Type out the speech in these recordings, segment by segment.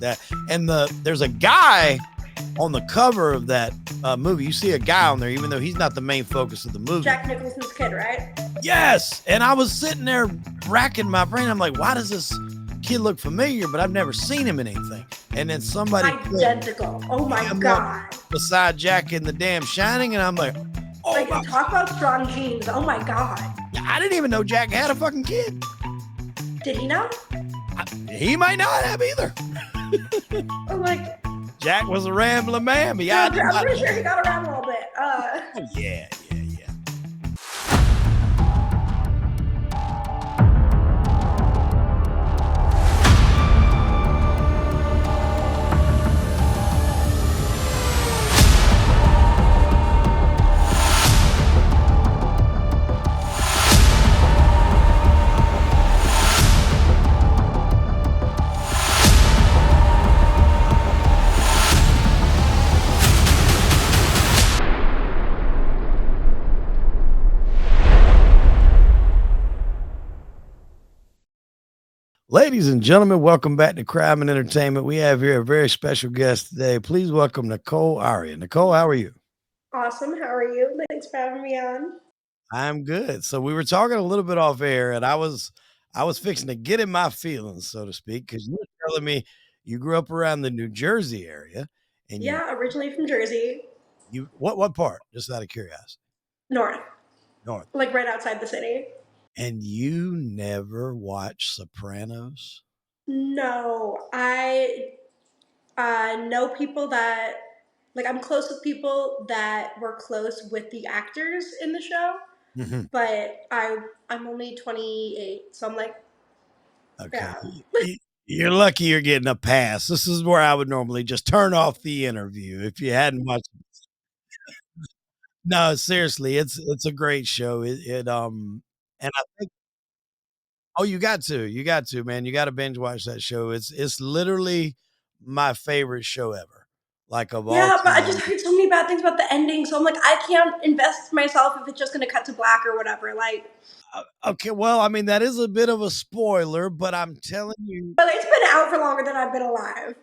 that. And there's a guy on the cover of that movie. You see a guy on there, even though he's not the main focus of the movie. Jack Nicholson's kid, right? Yes. And I was sitting there racking my brain. I'm like, why does this kid look familiar? But I've never seen him in anything. And then somebody identical. Oh my god. Beside Jack in the damn Shining, and I'm like, oh, like, talk about strong genes. Oh my god. I didn't even know Jack had a fucking kid. Did he know? He might not have either. Like, Jack was a rambling man, but yeah, I'm pretty sure he got around a little bit. Oh, yeah. Ladies and gentlemen, welcome back to Crime and Entertainment. We have here a very special guest today. Please welcome Nicole Aria. Nicole, how are you? Awesome. How are you? Thanks for having me on. I'm good. So we were talking a little bit off air, and I was fixing to get in my feelings, so to speak, because you were telling me you grew up around the New Jersey area. And originally from Jersey. What part? Just out of curiosity. North. North. Like right outside the city. And you never watched Sopranos? No, I know people that, like, I'm close with people that were close with the actors in the show, but I'm only 28, so I'm like, okay. Yeah. You're lucky you're getting a pass. This is where I would normally just turn off the interview if you hadn't watched it. No, seriously, it's a great show. And I think, oh, you got to, man. You got to binge watch that show. It's literally my favorite show ever. Like of all. Yeah, but I just heard so many bad things about the ending, so I'm like, I can't invest myself if it's just going to cut to black or whatever. Like, okay, well, I mean, that is a bit of a spoiler, but I'm telling you. But it's been out for longer than I've been alive.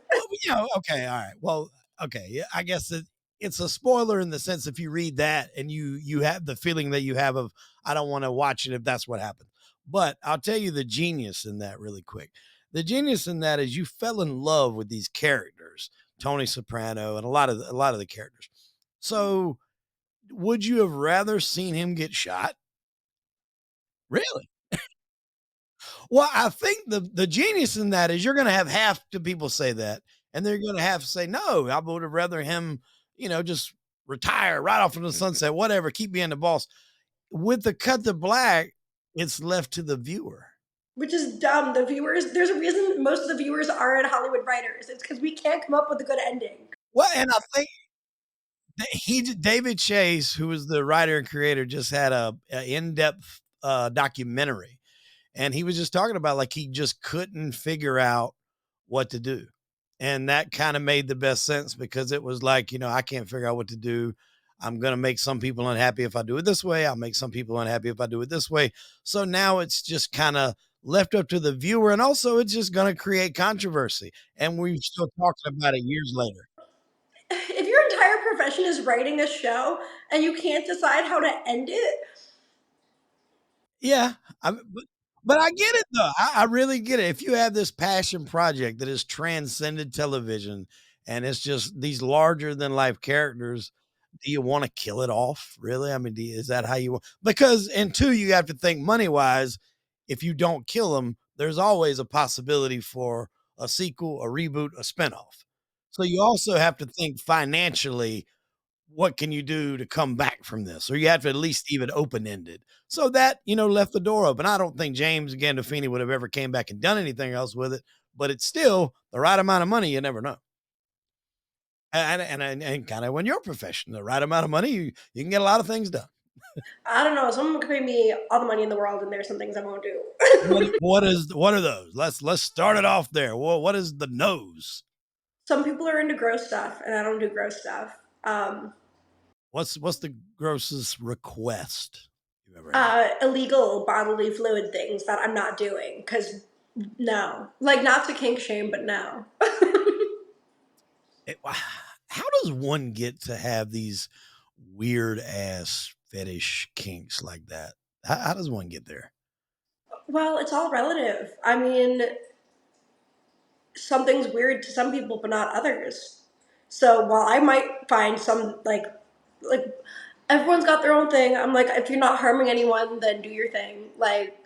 Well, okay, all right. Well, okay, I guess it's a spoiler in the sense if you read that and you have the feeling that you have of, I don't want to watch it if that's what happened. But I'll tell you the genius in that really quick. The genius in that is you fell in love with these characters, Tony Soprano and a lot of the characters. So would you have rather seen him get shot? Really? Well, I think the genius in that is you're going to have half the people say that, and they're going to have to say, no, I would have rather him, just retire right off in the sunset, whatever, keep being the boss. With the cut to black, it's left to the viewer. Which is dumb. The viewers, there's a reason most of the viewers aren't Hollywood writers. It's because we can't come up with a good ending. Well, and I think David Chase, who was the writer and creator, just had a in-depth documentary. And he was just talking about like he just couldn't figure out what to do. And that kind of made the best sense because it was like, I can't figure out what to do. I'm going to make some people unhappy if I do it this way. I'll make some people unhappy if I do it this way. So now it's just kind of left up to the viewer. And also it's just going to create controversy. And we're still talking about it years later. If your entire profession is writing a show and you can't decide how to end it. Yeah. But I get it though. I really get it. If you have this passion project that has transcended television and it's just these larger than life characters, do you want to kill it off? Really? I mean, is that how you want? Because, and two, you have to think money wise. If you don't kill them, there's always a possibility for a sequel, a reboot, a spinoff. So you also have to think financially, what can you do to come back from this? Or you have to at least leave it open-ended. So that, left the door open. I don't think James Gandolfini would have ever came back and done anything else with it, but it's still the right amount of money. You never know. And kind of when you're a professional, the right amount of money, you can get a lot of things done. I don't know. Someone could pay me all the money in the world, and there's some things I won't do. What are those? Let's start it off there. Well, what is the nose? Some people are into gross stuff, and I don't do gross stuff. What's the grossest request you've ever had? Illegal bodily fluid things that I'm not doing because no, like not to kink shame, but no. How does one get to have these weird ass fetish kinks like that? How does one get there? Well, it's all relative. I mean, something's weird to some people, but not others. So while I might find some like everyone's got their own thing. I'm like, if you're not harming anyone, then do your thing. Like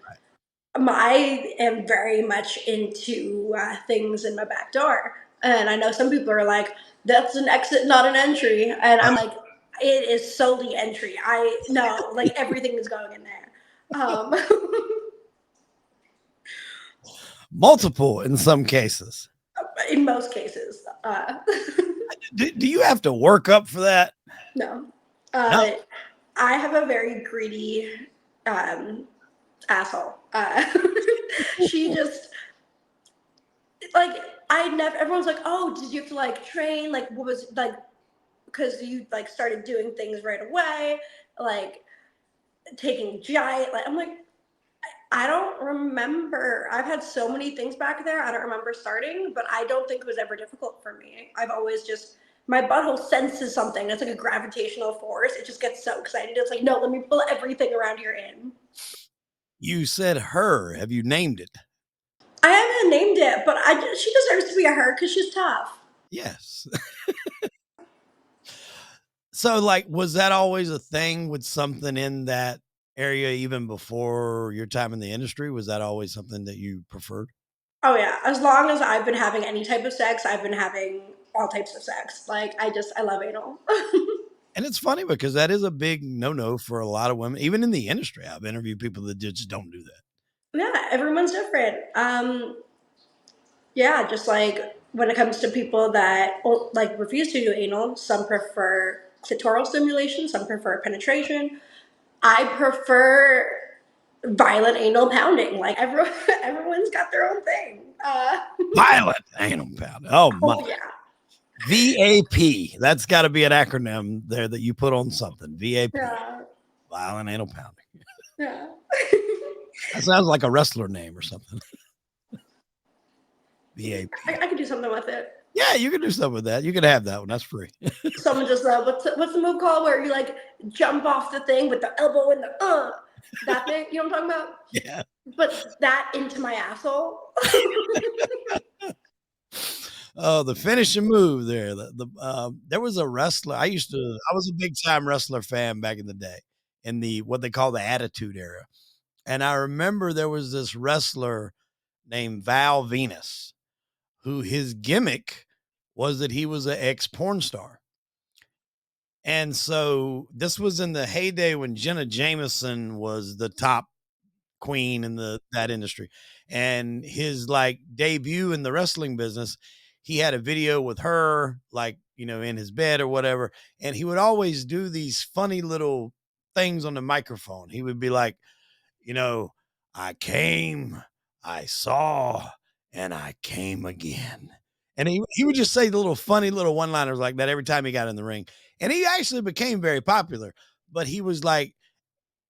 I am very much into things in my back door, and I know some people are like, "That's an exit, not an entry," and I'm like, "It is solely entry. I know, like everything is going in there." Um, Multiple in some cases. in most cases, Do you have to work up for that? no. No. Uh, I have a very greedy um, asshole. She just like I never. Everyone's like, "Oh, did you have to like train? Like, what was like?" Because you like started doing things right away, like taking giant. Like I'm like, I don't remember. I've had so many things back there. I don't remember starting, but I don't think it was ever difficult for me. I've always just my butthole senses something. It's like a gravitational force. It just gets so excited. It's like, no, let me pull everything around here in. You said her. Have you named it? I haven't named it, but she deserves to be a her because she's tough. Yes. So, like, was that always a thing with something in that area even before your time in the industry? Was that always something that you preferred? Oh yeah, as long as I've been having any type of sex, I've been having all types of sex. Like I love anal. And it's funny because that is a big no-no for a lot of women, even in the industry. I've interviewed people that just don't do that. Yeah, everyone's different. Yeah, just like when it comes to people that like refuse to do anal, some prefer clitoral stimulation, some prefer penetration. I prefer violent anal pounding. Like everyone, everyone's got their own thing. Violent anal pound. Oh my. Oh yeah, VAP. That's got to be an acronym there that you put on something. VAP. yeah, Violent anal pounding. yeah. That sounds like a wrestler name or something. VAP. I could do something with it. Yeah, you can do something with that. You can have that one. That's free. Someone just what's the move called where you like jump off the thing with the elbow and the that thing, you know what I'm talking about? Yeah. But that into my asshole. Oh, the finishing move there. There was a wrestler. I was a big time wrestler fan back in the day in the what they call the Attitude Era. And I remember there was this wrestler named Val Venus who his gimmick was that he was an ex porn star. And so this was in the heyday when Jenna Jameson was the top queen in that industry. And his like debut in the wrestling business, he had a video with her, like, in his bed or whatever. And he would always do these funny little things on the microphone. He would be like, you know, I came, I saw, and I came again. And he would just say the little funny little one liners like that every time he got in the ring. And he actually became very popular. But he was like,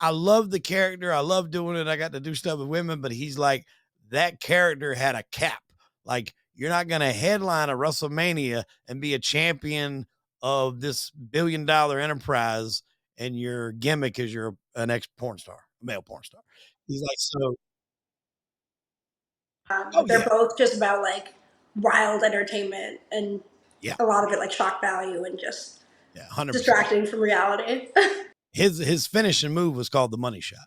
I love the character. I love doing it. I got to do stuff with women, but he's like, that character had a cap. Like, you're not going to headline a WrestleMania and be a champion of this $1 billion enterprise, and your gimmick is you're an ex porn star, a male porn star. He's like, so, oh, They're yeah, both just about like wild entertainment and yeah, a lot of it like shock value and just yeah, 100%. distracting from reality. His finishing move was called the money shot.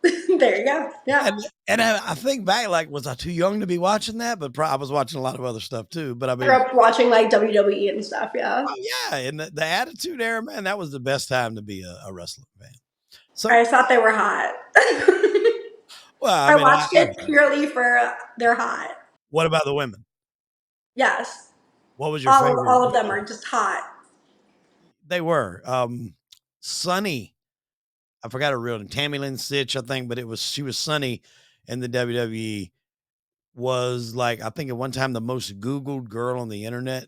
There you go. Yeah. And I think back, like, was I too young to be watching that? But I was watching a lot of other stuff too. But I I grew mean, up watching like WWE and stuff. Yeah. oh yeah, and the Attitude Era, man, that was the best time to be a wrestling fan. So, I just thought they were hot. well, I I mean, watched I it purely for they're hot. what about the women? Yes. What was your All favorite? of them are just hot. They were Sunny. I forgot her real name, Tammy Lynn Sitch, I think, but she was Sunny in the WWE. Was like I think at one time the most Googled girl on the internet.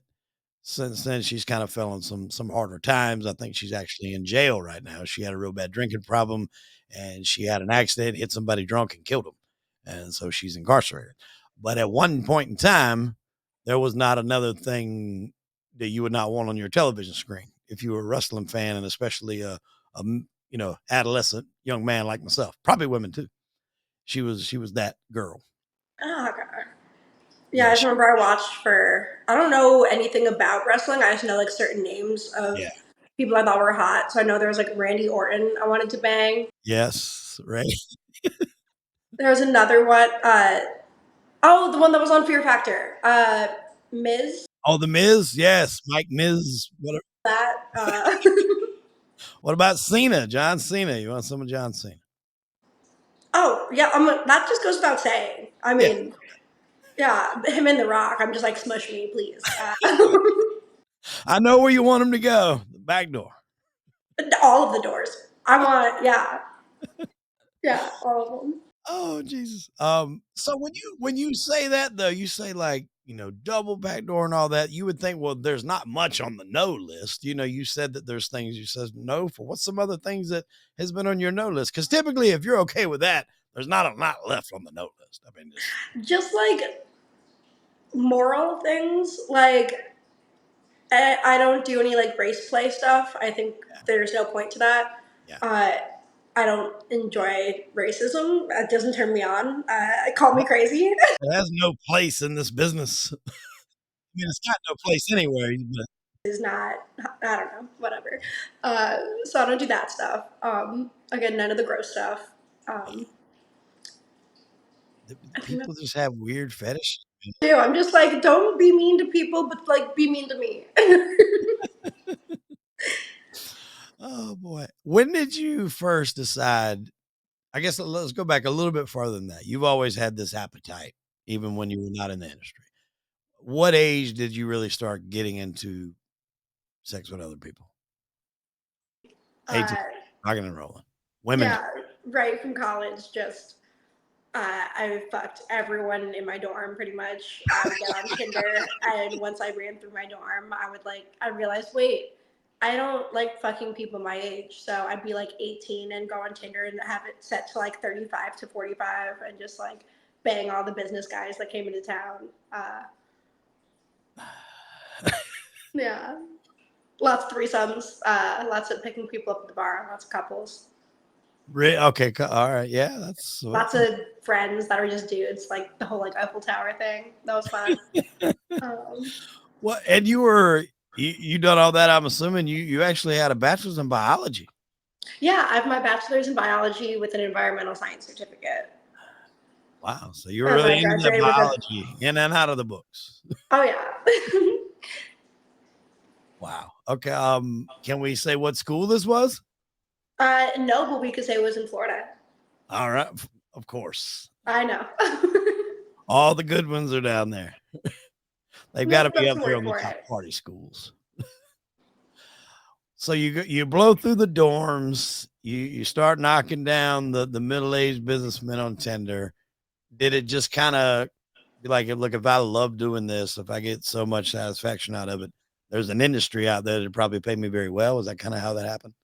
Since then, she's kind of fell on some harder times. I think she's actually in jail right now. She had a real bad drinking problem, and she had an accident, hit somebody drunk, and killed him, and so she's incarcerated. But at one point in time, there was not another thing that you would not want on your television screen if you were a wrestling fan, and especially adolescent young man like myself, probably women too. She was that girl. Oh, okay. Yeah, I Yeah, just remember I watched for I don't know anything about wrestling. I just know like certain names of yeah, people I thought were hot. So I know there was like Randy Orton I wanted to bang. yes, right. There was another one. Oh, the one that was on Fear Factor. Miz. Oh, the Miz, yes, Mike Miz. That. What about Cena? John Cena. You want some of John Cena? Oh yeah, that just goes without saying. I Yeah, mean, yeah, him and The Rock. I'm just like smush me, please. I know where you want him to go. The back door. All of the doors. I want. Yeah, yeah, all of them. Oh, Jesus. So when you say that though, you say like, double backdoor and all that, you would think, well, there's not much on the no list. You said that there's things you says no for. What's some other things that has been on your no list? Because typically if you're okay with that, there's not a lot left on the no list. I mean, just Just like moral things. Like I don't do any like race play stuff. I think there's no point to that. yeah. Uh, I don't enjoy racism. It doesn't turn me on. Call me Well, crazy. it has no place in this business. I mean, it's got no place anywhere, but Is not. I don't know. Whatever. So I don't do that stuff. Again, none of the gross stuff. Um, I think that's people just have weird fetishes. do. I'm just like, don't be mean to people, but like, be mean to me. Oh boy. When did you first decide? I guess let's go back a little bit farther than that. You've always had this appetite, even when you were not in the industry. What age did you really start getting into sex with other people? uh, 18, rocking and rolling. Women. yeah, right from college, just I fucked everyone in my dorm pretty much. I would get on Tinder, and once I ran through my dorm, I realized, wait, I don't like fucking people my age. So I'd be like 18 and go on Tinder and have it set to like 35 to 45 and just like bang all the business guys that came into town. Yeah, lots of threesomes, lots of picking people up at the bar, lots of couples. Okay. All right. Yeah. That's what. Lots of friends that are just dudes, like the whole like Eiffel Tower thing. That was fun. Um, What? And you done all that. I'm assuming you actually had a bachelor's in biology. yeah, I have my bachelor's in biology with an environmental science certificate. Wow. So you're And really I into that graduated with a biology in and out of the books. oh yeah. Wow. Okay. Can we say what school this was? No, but we could say it was in Florida. All right. Of course. I know. All the good ones are down there. They've got to Nope, be that's up the there word on the for top it. party schools. So you blow through the dorms, you start knocking down the middle-aged businessmen on Tinder. Did it just kind of be like, look, if I love doing this, if I get so much satisfaction out of it, there's an industry out there that probably pay me very well. Is that kind of how that happened?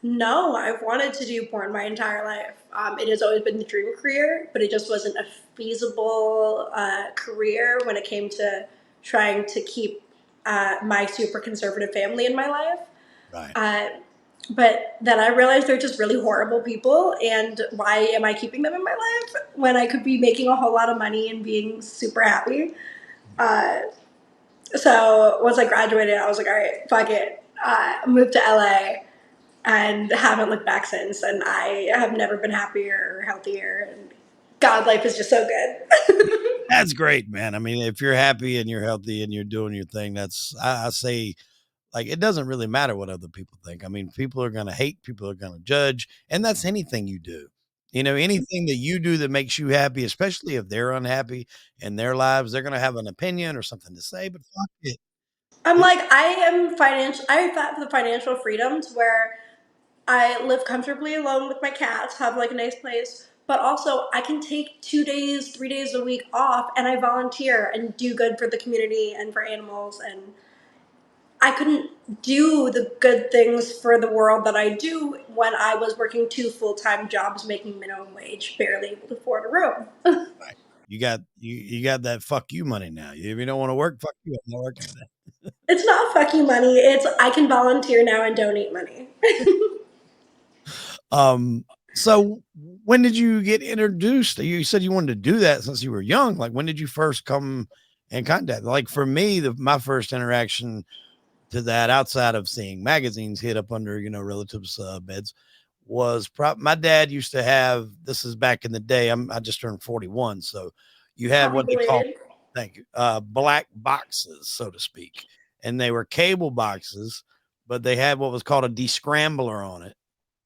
No, I've wanted to do porn my entire life. It has always been the dream career, but it just wasn't a feasible career when it came to trying to keep my super conservative family in my life. Right. Uh, but then I realized they're just really horrible people, and why am I keeping them in my life when I could be making a whole lot of money and being super happy? Uh, so once I graduated, I was like, all right, fuck it. Moved to LA and haven't looked back since. And I have never been happier or healthier. And God, life is just so good. That's great, man. I mean, if you're happy and you're healthy and you're doing your thing, I say, like, it doesn't really matter what other people think. I mean, people are going to hate, people are going to judge, and that's anything you do. Anything that you do that makes you happy, especially if they're unhappy in their lives, they're going to have an opinion or something to say, but fuck it. I'm like, I have that for the financial freedom to where I live comfortably alone with my cats, have like a nice place, but also I can take 2 days, 3 days a week off and I volunteer and do good for the community and for animals. And I couldn't do the good things for the world that I do when I was working two full time jobs making minimum wage, barely able to afford a room. Right. you got that fuck you money now. If you don't want to work, fuck you. I'm not working today. It's not fuck you money. It's I can volunteer now and donate money. Um, so when did you get introduced? You said you wanted to do that since you were young. Like when did you first come in contact? Like for me, my first interaction to that outside of seeing magazines hid up under, relatives' beds was my dad used to have, this is back in the day. I just turned 41. So you had Happy what they call, belated. thank you, black boxes, so to speak. And they were cable boxes, but they had what was called a descrambler on it,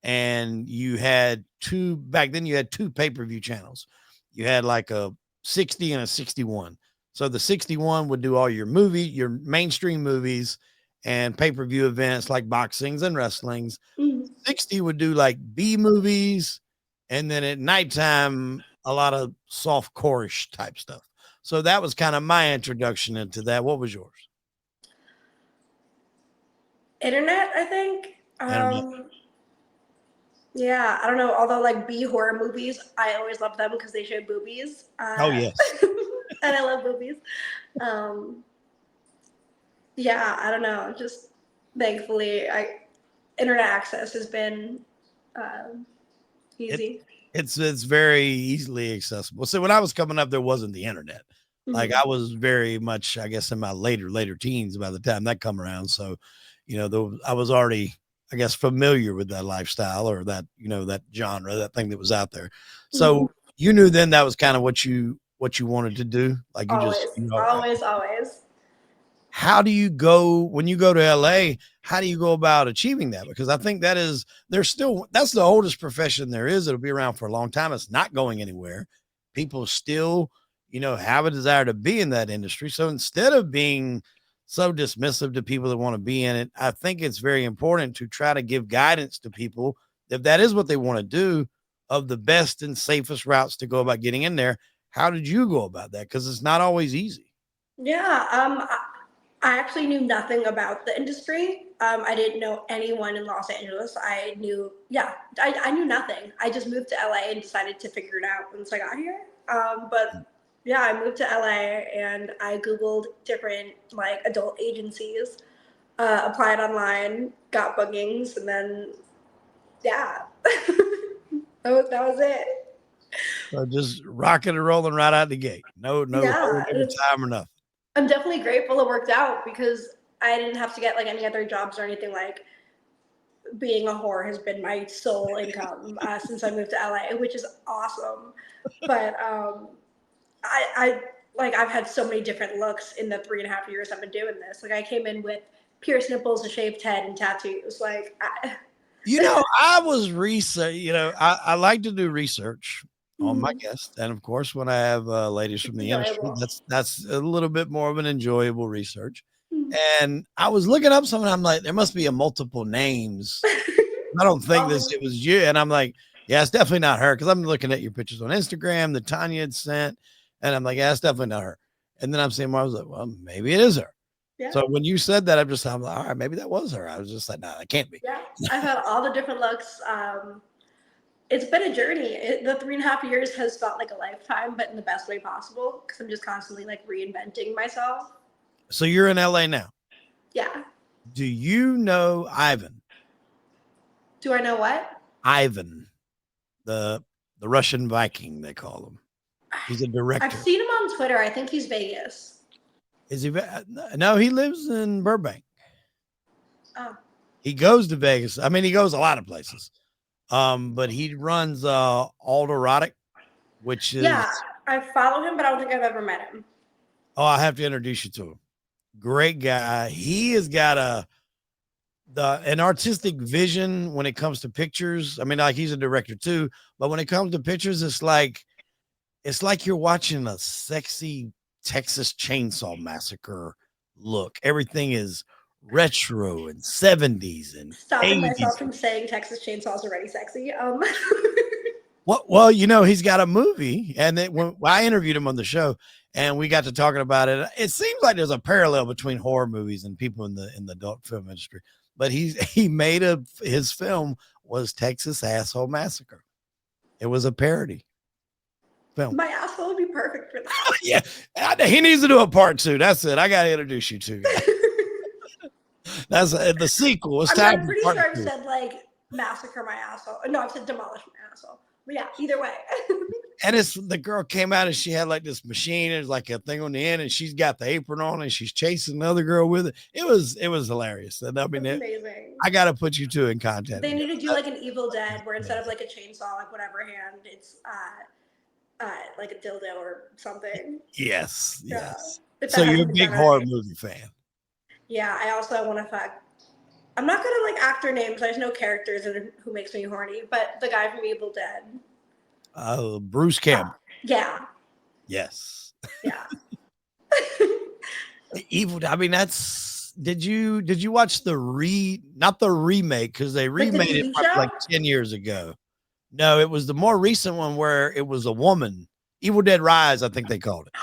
and you had two back then you had two pay-per-view channels. You had like a 60 and a 61. So the 61 would do all your mainstream movies and pay-per-view events like boxings and wrestlings. Mm. 60 would do like B movies, and then at nighttime a lot of soft core-ish type stuff. So that was kind of my introduction into that. What was yours? Internet, I think. Internet. Yeah, I don't know. Although like B horror movies, I always love them because they show boobies, Oh yes. and I love boobies. Um, yeah, I don't know. Just thankfully, I internet access has been um, It easy. it's very easily accessible. So when I was coming up, there wasn't the internet. Like Mhm. I was very much, I guess, in my later teens by the time that come around. So, I was already, I guess, familiar with that lifestyle or that, that genre, that thing that was out there. Mhm. So you knew then that was kind of what you wanted to do. Like you just, Always, always, always. how do you go when you go to LA? How do you go about achieving that? Because I think that's the oldest profession there is. It'll be around for a long time. It's not going anywhere. People still, have a desire to be in that industry. So instead of being so dismissive to people that want to be in it, I think it's very important to try to give guidance to people if that is what they want to do, of the best and safest routes to go about getting in there. How did you go about that? Because it's not always easy. Yeah, I actually knew nothing about the industry. I didn't know anyone in Los Angeles. Yeah, I knew nothing. I just moved to LA and decided to figure it out once I got here. But yeah, I moved to LA and I Googled different like adult agencies, applied online, got bookings, and then yeah, that was it. So just rocking and rolling right out the gate. No Yeah, holding your time or nothing. I'm definitely grateful it worked out because I didn't have to get like any other jobs or anything. Like being a whore has been my sole income since I moved to LA, which is awesome. But I like I've had so many different looks in the 3.5 years I've been doing this. Like I came in with pierced nipples, a shaved head, and tattoos. Like I was research, I like to do research on my mm, guests. And of course, when I have ladies from it's the industry, enjoyable. that's a little bit more of an enjoyable research. Mm. And I was looking up something. I'm like, there must be a multiple names. I don't think Oh, it was you. And I'm like, yeah, it's definitely not her. Cause I'm looking at your pictures on Instagram that Tanya had sent. And I'm like, yeah, it's definitely not her. And then I'm saying, well, I was like, well, maybe it is her. yeah, So when you said that, I'm like, all right, maybe that was her. I was just like, no, that can't be. yeah. I've had all the different looks. It's been a journey. The 3.5 years has felt like a lifetime, but in the best way possible because I'm just constantly like reinventing myself. So you're in LA now. Yeah. Do you know Ivan? Do I know what? Ivan, the the Russian Viking, they call him. He's a I've director. seen him on Twitter. I think he's Vegas. Is he? No, he lives in Burbank. Oh, He goes to Vegas. I mean, he goes a lot of places. But he runs Alderotic, which yeah. is, I follow him, but I don't think I've ever met him. I have to introduce you to him. Great guy. He has got an artistic vision when it comes to pictures. I mean, like he's a director too, but when it comes to pictures, it's like you're watching a sexy Texas Chainsaw Massacre look. Everything is retro and 70s and Stopping 80s. myself from saying Texas Chainsaw is already sexy. Well, he's got a movie, and when I interviewed him on the show, and we got to talking about it, it seems like there's a parallel between horror movies and people in the adult film industry. But he made his film was Texas Asshole Massacre. It was a parody. film. My asshole would be perfect for that. Yeah, he needs to do a part 2. That's it. I got to introduce you to guys. That's the sequel. It's I mean, time I'm for pretty part sure I've 2. said like massacre my asshole. No, I've said demolish my asshole. But yeah, either way. And it's the girl came out and she had like this machine. There's like a thing on the end, and she's got the apron on and she's chasing another girl with it. It was hilarious. And I mean, That's amazing. I got to put you two in contact They together. need to do like an Evil Dead where instead of Amazing. like a chainsaw, like whatever hand, it's like a dildo or something. Yes, Yeah. yes. If So that you're a hasn't been big done horror already. movie fan. Yeah, I also want to fuck. I'm not gonna like actor names. There's no characters in who makes me horny, but the guy from Evil Dead. Bruce Campbell. Yeah, Yes. yeah. Evil. I mean, that's. Did you watch not the remake, because they Like the remade it TV probably show? like 10 years ago. No, it was the more recent one where it was a woman. Evil Dead Rise, I think they called it.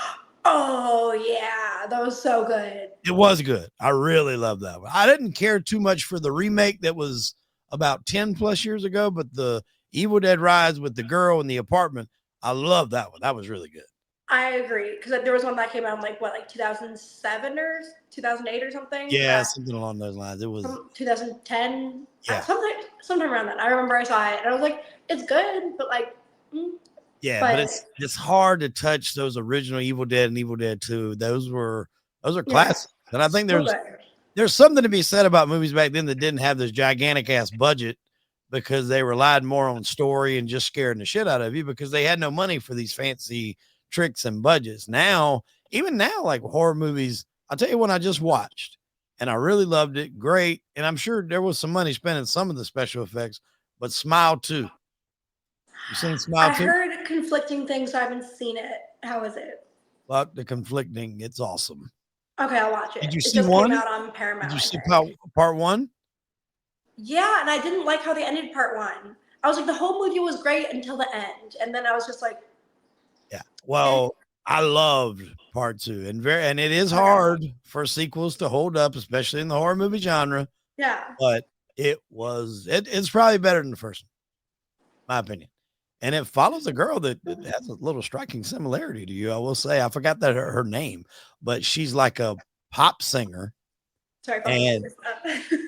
Oh yeah, that was so good. It was good. I really love that one. I didn't care too much for the remake that was about 10 plus years ago, but the Evil Dead Rise with the girl in the apartment, I love that one. That was really good. I agree because there was one that came out in like what, like 2007 or 2008 or something. Yeah, That something along those lines. It was, 2010, yeah. sometime around that. I remember I saw it and I was like, it's good, but like, Yeah, but but it's hard to touch those original Evil Dead and Evil Dead 2. Those are yeah, classics. And I think so good. there's something to be said about movies back then that didn't have this gigantic ass budget, because they relied more on story and just scaring the shit out of you because they had no money for these fancy tricks and budgets. Now, even now, like horror movies, I'll tell you one I just watched and I really loved it. Great. And I'm sure there was some money spent in some of the special effects, but Smile 2. You seen Smile I 2? heard conflicting things, so I haven't seen it. How is it? Fuck the conflicting. It's awesome. Okay, I'll watch Did it. you It see just came one? out on Did Paramount, you I see think. part one? Yeah, and I didn't like how they ended part one. I was like, the whole movie was great until the end, and then I was just like, Yeah. eh, Well, I loved part two, and it is okay, hard for sequels to hold up, especially in the horror movie genre. yeah. But it's probably better than the first one, my opinion. And it follows a girl that has a little striking similarity to you. I will say, I forgot that her name, but she's like a pop singer, Sorry if I'm making and this up.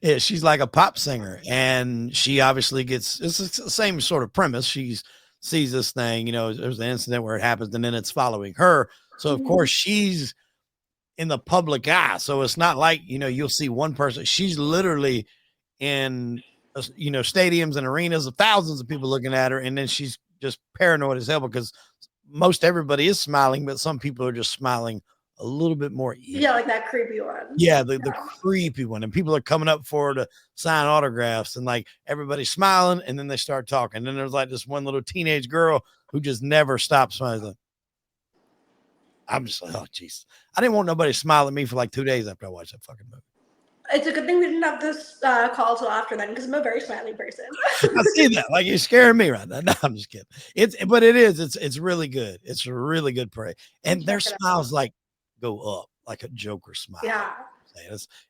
yeah, she's like a pop singer, and she obviously it's the same sort of premise. She sees this thing, there's an incident where it happens, and then it's following her. So of course she's in the public eye. So it's not like, you'll see one person. She's literally in, stadiums and arenas of thousands of people looking at her. And then she's just paranoid as hell because most everybody is smiling, but some people are just smiling a little bit more evil. Yeah, like that creepy one. Yeah, the creepy one. And people are coming up for her to sign autographs, and like everybody's smiling, and then they start talking. And then there's like this one little teenage girl who just never stops smiling. I'm just like, oh, jeez. I didn't want nobody to smile at me for like 2 days after I watched that fucking movie. It's a good thing we didn't have this call till after then because I'm a very smiley person. I see that. Like, you're scaring me right now. No, I'm just kidding. It's really good. It's a really good prey. And their smiles like go up like a Joker smile. Yeah.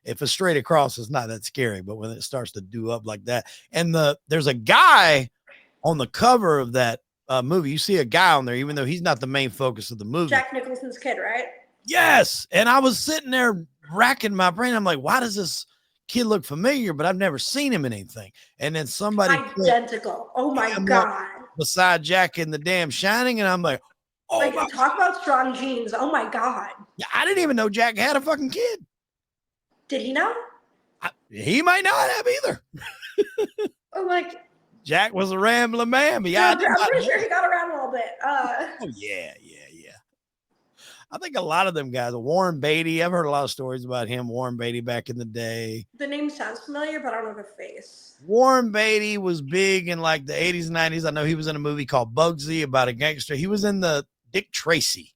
If it's straight across, it's not that scary. But when it starts to do up like that, and there's a guy on the cover of that movie. You see a guy on there, even though he's not the main focus of the movie. Jack Nicholson's kid, right? Yes. And I was sitting there racking my brain. I'm like, why does this kid look familiar? But I've never seen him in anything. And then somebody identical. Oh my god. Beside Jack in the damn Shining, and I'm like, oh, like, talk about strong genes. Oh my god. Yeah, I didn't even know Jack had a fucking kid. Did he know? He might not have either. I'm like, Jack was a rambling man, but yeah, I'm pretty sure he got around a little bit. Oh yeah. I think a lot of them guys, Warren Beatty, I've heard a lot of stories about him, Warren Beatty back in the day. The name sounds familiar, but I don't know the face. Warren Beatty was big in like the 80s and 90s. I know he was in a movie called Bugsy about a gangster. He was in the Dick Tracy.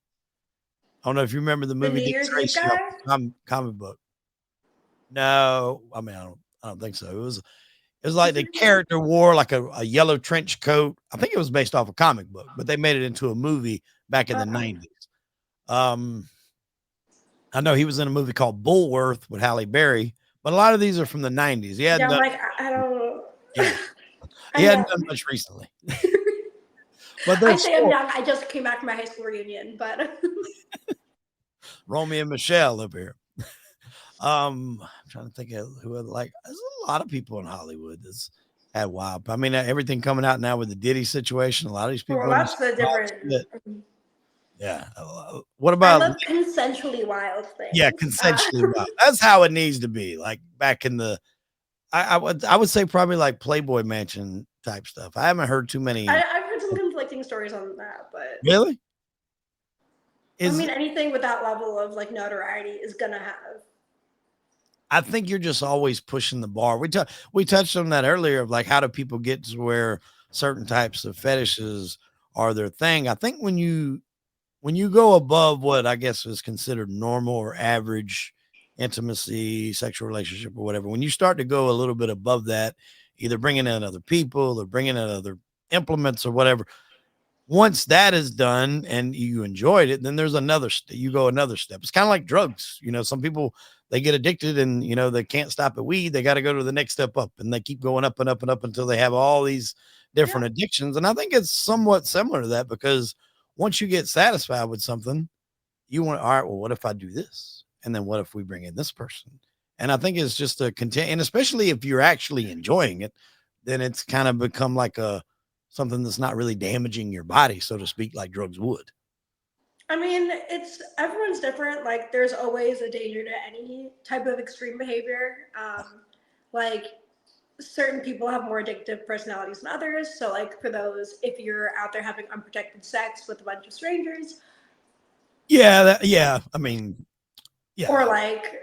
I don't know if you remember the movie Dick Tracy, comic book. No, I mean, I don't think so. It was like the character wore like a yellow trench coat. I think it was based off a comic book, but they made it into a movie back in the 90s. I know he was in a movie called Bullworth with Halle Berry, but a lot of these are from the 90s. Yeah, I'm like, I don't know. Yeah. He hadn't done much recently. But I there's say I'm still young. I just came back from my high school reunion, but Romeo and Michelle up here. I'm trying to think of who other like there's a lot of people in Hollywood that's had wild. I mean, everything coming out now with the Diddy situation. A lot of these well, people in this that's the wild different. shit. Yeah. What I about love consensually wild yeah, things. consensually wild? That's how it needs to be. Like back in the I would say probably like Playboy Mansion type stuff. I haven't heard too many. I've heard some conflicting stories on that, but Really? I Is mean, anything with that level of like notoriety is gonna have. I think you're just always pushing the bar. We touched on that earlier of like how do people get to where certain types of fetishes are their thing. I think when you go above what I guess is considered normal or average intimacy, sexual relationship or whatever, when you start to go a little bit above that, either bringing in other people or bringing in other implements or whatever, once that is done and you enjoyed it, then there's you go another step. It's kind of like drugs. Some people they get addicted and they can't stop at weed. They got to go to the next step up and they keep going up and up and up until they have all these Yeah. different addictions. And I think it's somewhat similar to that because once you get satisfied with something, you want, all right, well, what if I do this? And then what if we bring in this person? And I think it's just a content, and especially if you're actually enjoying it, then it's kind of become like a something that's not really damaging your body, so to speak, like drugs would. I mean, it's everyone's different. Like, there's always a danger to any type of extreme behavior. Like, certain people have more addictive personalities than others. So, like, for those, if you're out there having unprotected sex with a bunch of strangers, Yeah, yeah. I mean, yeah. or like,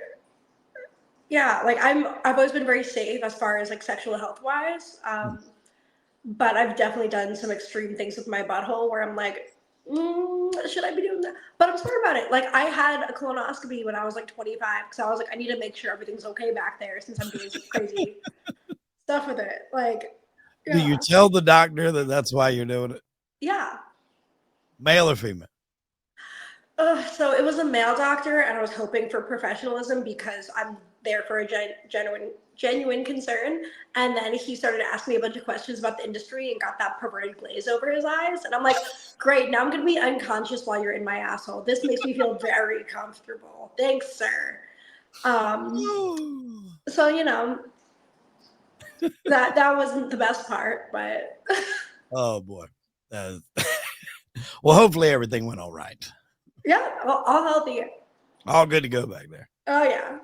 yeah, like I've always been very safe as far as like sexual health wise. But I've definitely done some extreme things with my butthole where I'm like, should I be doing that? But I'm sorry about it. Like I had a colonoscopy when I was like 25 because I was like, I need to make sure everything's okay back there since I'm doing such crazy stuff with it. Like, Do you yeah, tell the doctor that that's why you're doing it? yeah. Male or female? So it was a male doctor, and I was hoping for professionalism because I'm there for a genuine concern. And then he started asking me a bunch of questions about the industry and got that perverted glaze over his eyes. And I'm like, great, now I'm gonna be unconscious while you're in my asshole. This makes me feel very comfortable. Thanks, sir. Um, Oh, so that wasn't the best part, but oh boy. Uh, well, hopefully everything went all right. yeah, I'll help you. All good to go back there. Oh yeah.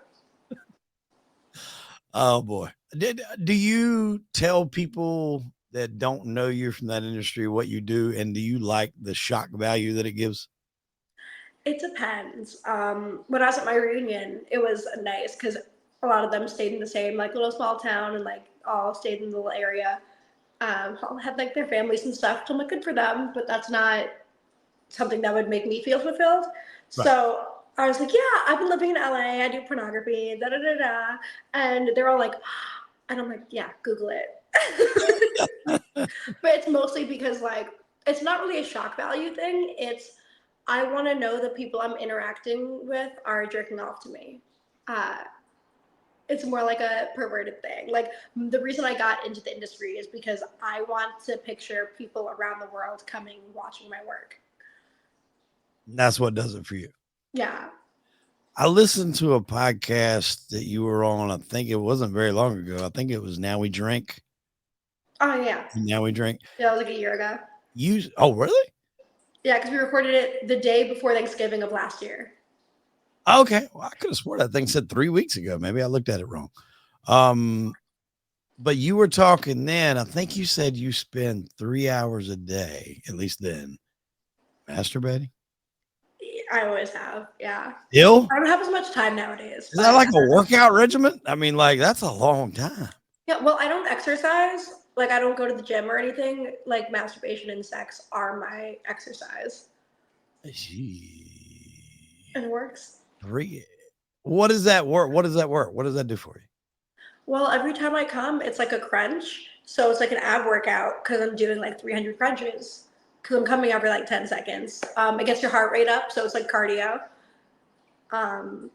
Oh boy. Do you tell people that don't know you from that industry what you do, and do you like the shock value that it gives? It depends. When I was at my reunion, it was nice because a lot of them stayed in the same like little small town and like all stayed in the little area. All had like their families and stuff. So I'm like, good for them, but that's not something that would make me feel fulfilled. Right. So I was like, yeah, I've been living in LA. I do pornography, da da da da. And they're all like, and I'm like, yeah, Google it. But it's mostly because like it's not really a shock value thing. It's I want to know the people I'm interacting with are jerking off to me. Uh, it's more like a perverted thing. Like the reason I got into the industry is because I want to picture people around the world coming watching my work. That's what does it for you. Yeah. I listened to a podcast that you were on. I think it wasn't very long ago. I think it was Now We Drink. Oh yeah. Now We Drink. Yeah, that was like a year ago. Oh, really? Yeah, because we recorded it the day before Thanksgiving of last year. Okay. Well, I could have sworn that thing said 3 weeks ago. Maybe I looked at it wrong. Um, but you were talking then. I think you said you spend 3 hours a day, at least then, masturbating. I always have. Yeah. Ill? I don't have as much time nowadays, Is that but like a workout regimen? I mean, like that's a long time. yeah, well, I don't exercise. Like, I don't go to the gym or anything. Like, masturbation and sex are my exercise, Gee. and it works. Three. What does that work? What does that work? What does that do for you? Well, every time I come, it's like a crunch. So it's like an ab workout because I'm doing like 300 crunches because I'm coming every like 10 seconds. It gets your heart rate up, so it's like cardio. Um,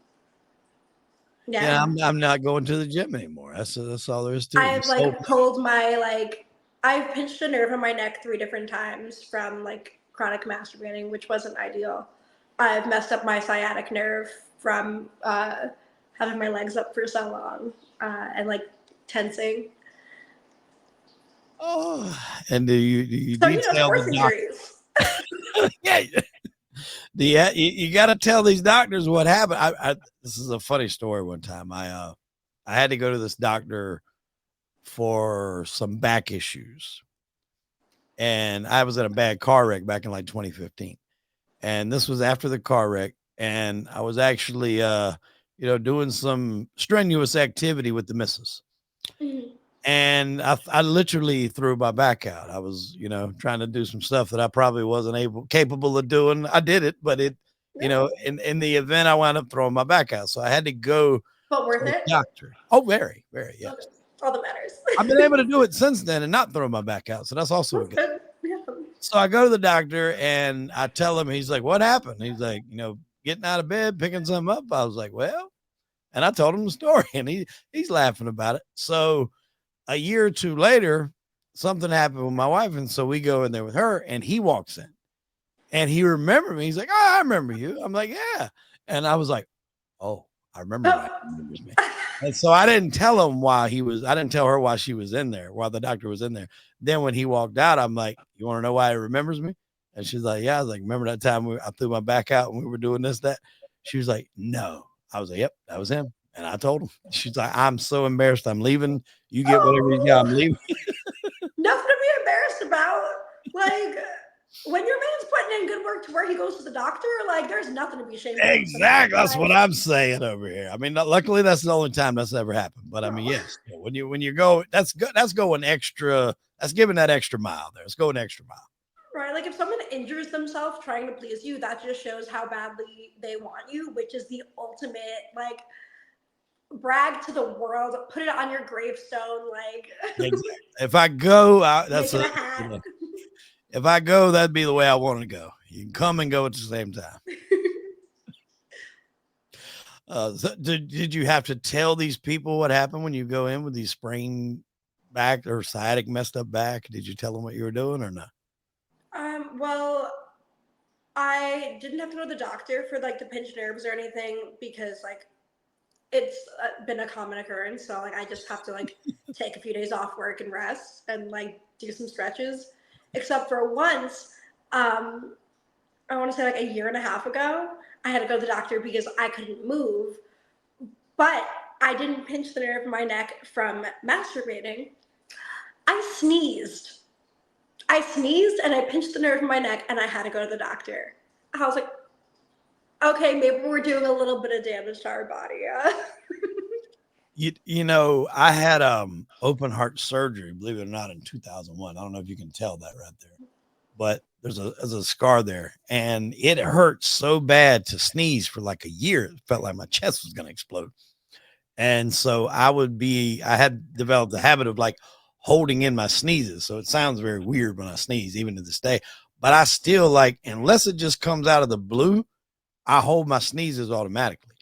Yeah, yeah. I'm not going to the gym anymore. That's all there is to it. You I've sold like me. pulled my like I've pinched a nerve in my neck 3 different times from, like, chronic masturbating, which wasn't ideal. I've messed up my sciatic nerve from, having my legs up for so long, and, like, tensing. Oh, and do you So, you know, detail the sports doctor? injuries. Yeah, you got to tell these doctors what happened. This is a funny story. One time, I had to go to this doctor for some back issues, and I was in a bad car wreck back in like 2015, and this was after the car wreck, and I was actually doing some strenuous activity with the missus. Mhm. And I literally threw my back out. I was, trying to do some stuff that I probably wasn't capable of doing. I did it, but Yeah. in the event I wound up throwing my back out. So I had to go to But worth the it? doctor. Oh, very, very, Okay. yes. All that matters. I've been able to do it since then and not throw my back out. So that's also a That's good. good. Yeah. So I go to the doctor and I tell him, he's like, "What happened?" He's like, getting out of bed, picking something up. I was like, "Well," and I told him the story and he's laughing about it. So a year or two later, something happened with my wife. And so we go in there with her and he walks in and he remembered me. He's like, "Oh, I remember you." I'm like, "Yeah." And I was like, "Oh, I remember why he Oh. remembers me." And so I didn't tell her why she was in there, while the doctor was in there. Then when he walked out, I'm like, "You want to know why he remembers me?" And she's like, "Yeah." I was like, "Remember that time I threw my back out and we were doing this, that?" She was like, "No." I was like, "Yep, that was him." And I told him. She's like, "I'm so embarrassed. I'm leaving. You get whatever you got. I'm Oh. leaving." Nothing to be embarrassed about. Like, when your man's putting in good work to where he goes to the doctor, like, there's nothing to be ashamed of about. Exactly. That's what Like, I'm saying over here. I mean, luckily that's the only time that's ever happened. But I mean, no. yes, when you go, that's good. That's going extra. That's giving that extra mile there. It's going extra mile. Right? Like, if someone injures themselves trying to please you, that just shows how badly they want you, which is the ultimate, like, brag to the world, put it on your gravestone, like, Exactly. If I go, make it a hat. if I go, that'd be the way I want to go. You can come and go at the same time. So did you have to tell these people what happened when you go in with these sprained back or sciatic messed up back? Did you tell them what you were doing or not? Well, I didn't have to go to the doctor for like the pinched nerves or anything because like it's been a common occurrence. So like I just have to like take a few days off work and rest and like do some stretches. Except for once, um, I want to say like a year and a half ago, I had to go to the doctor because I couldn't move, but I didn't pinch the nerve in my neck from masturbating. I sneezed. I sneezed and I pinched the nerve in my neck and I had to go to the doctor. I was like, okay, maybe we're doing a little bit of damage to our body. I had open heart surgery, believe it or not, in 2001. I don't know if you can tell that right there, but there's a scar there, and it hurt so bad to sneeze for like a year. It felt like my chest was going to explode. And so I had developed the habit of like holding in my sneezes. So it sounds very weird when I sneeze, even to this day. But I still like, unless it just comes out of the blue, I hold my sneezes automatically.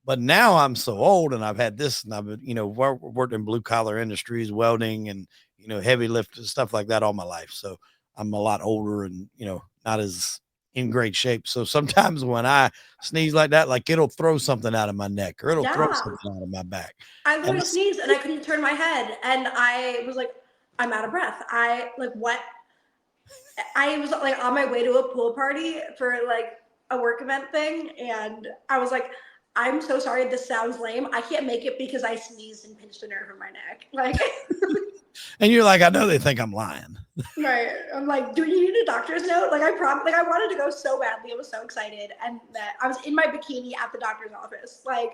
But now I'm so old and I've had this and I've been, worked in blue collar industries, welding and, heavy lift and stuff like that all my life. So I'm a lot older and, not as in great shape. So sometimes when I sneeze like that, like it'll throw something out of my neck or it'll throw Yeah. something out of my back. I And literally sneezed and I couldn't turn my head. And I was like, I'm out of breath. I like what? I was like on my way to a pool party for like a work event thing. And I was like, I'm so sorry. This sounds lame. I can't make it because I sneezed and pinched a nerve in my neck. Like, you're like, I know they think I'm lying. right. I'm like, do you need a doctor's note? Like, like I wanted to go so badly. I was so excited. And that I was in my bikini at the doctor's office. Like,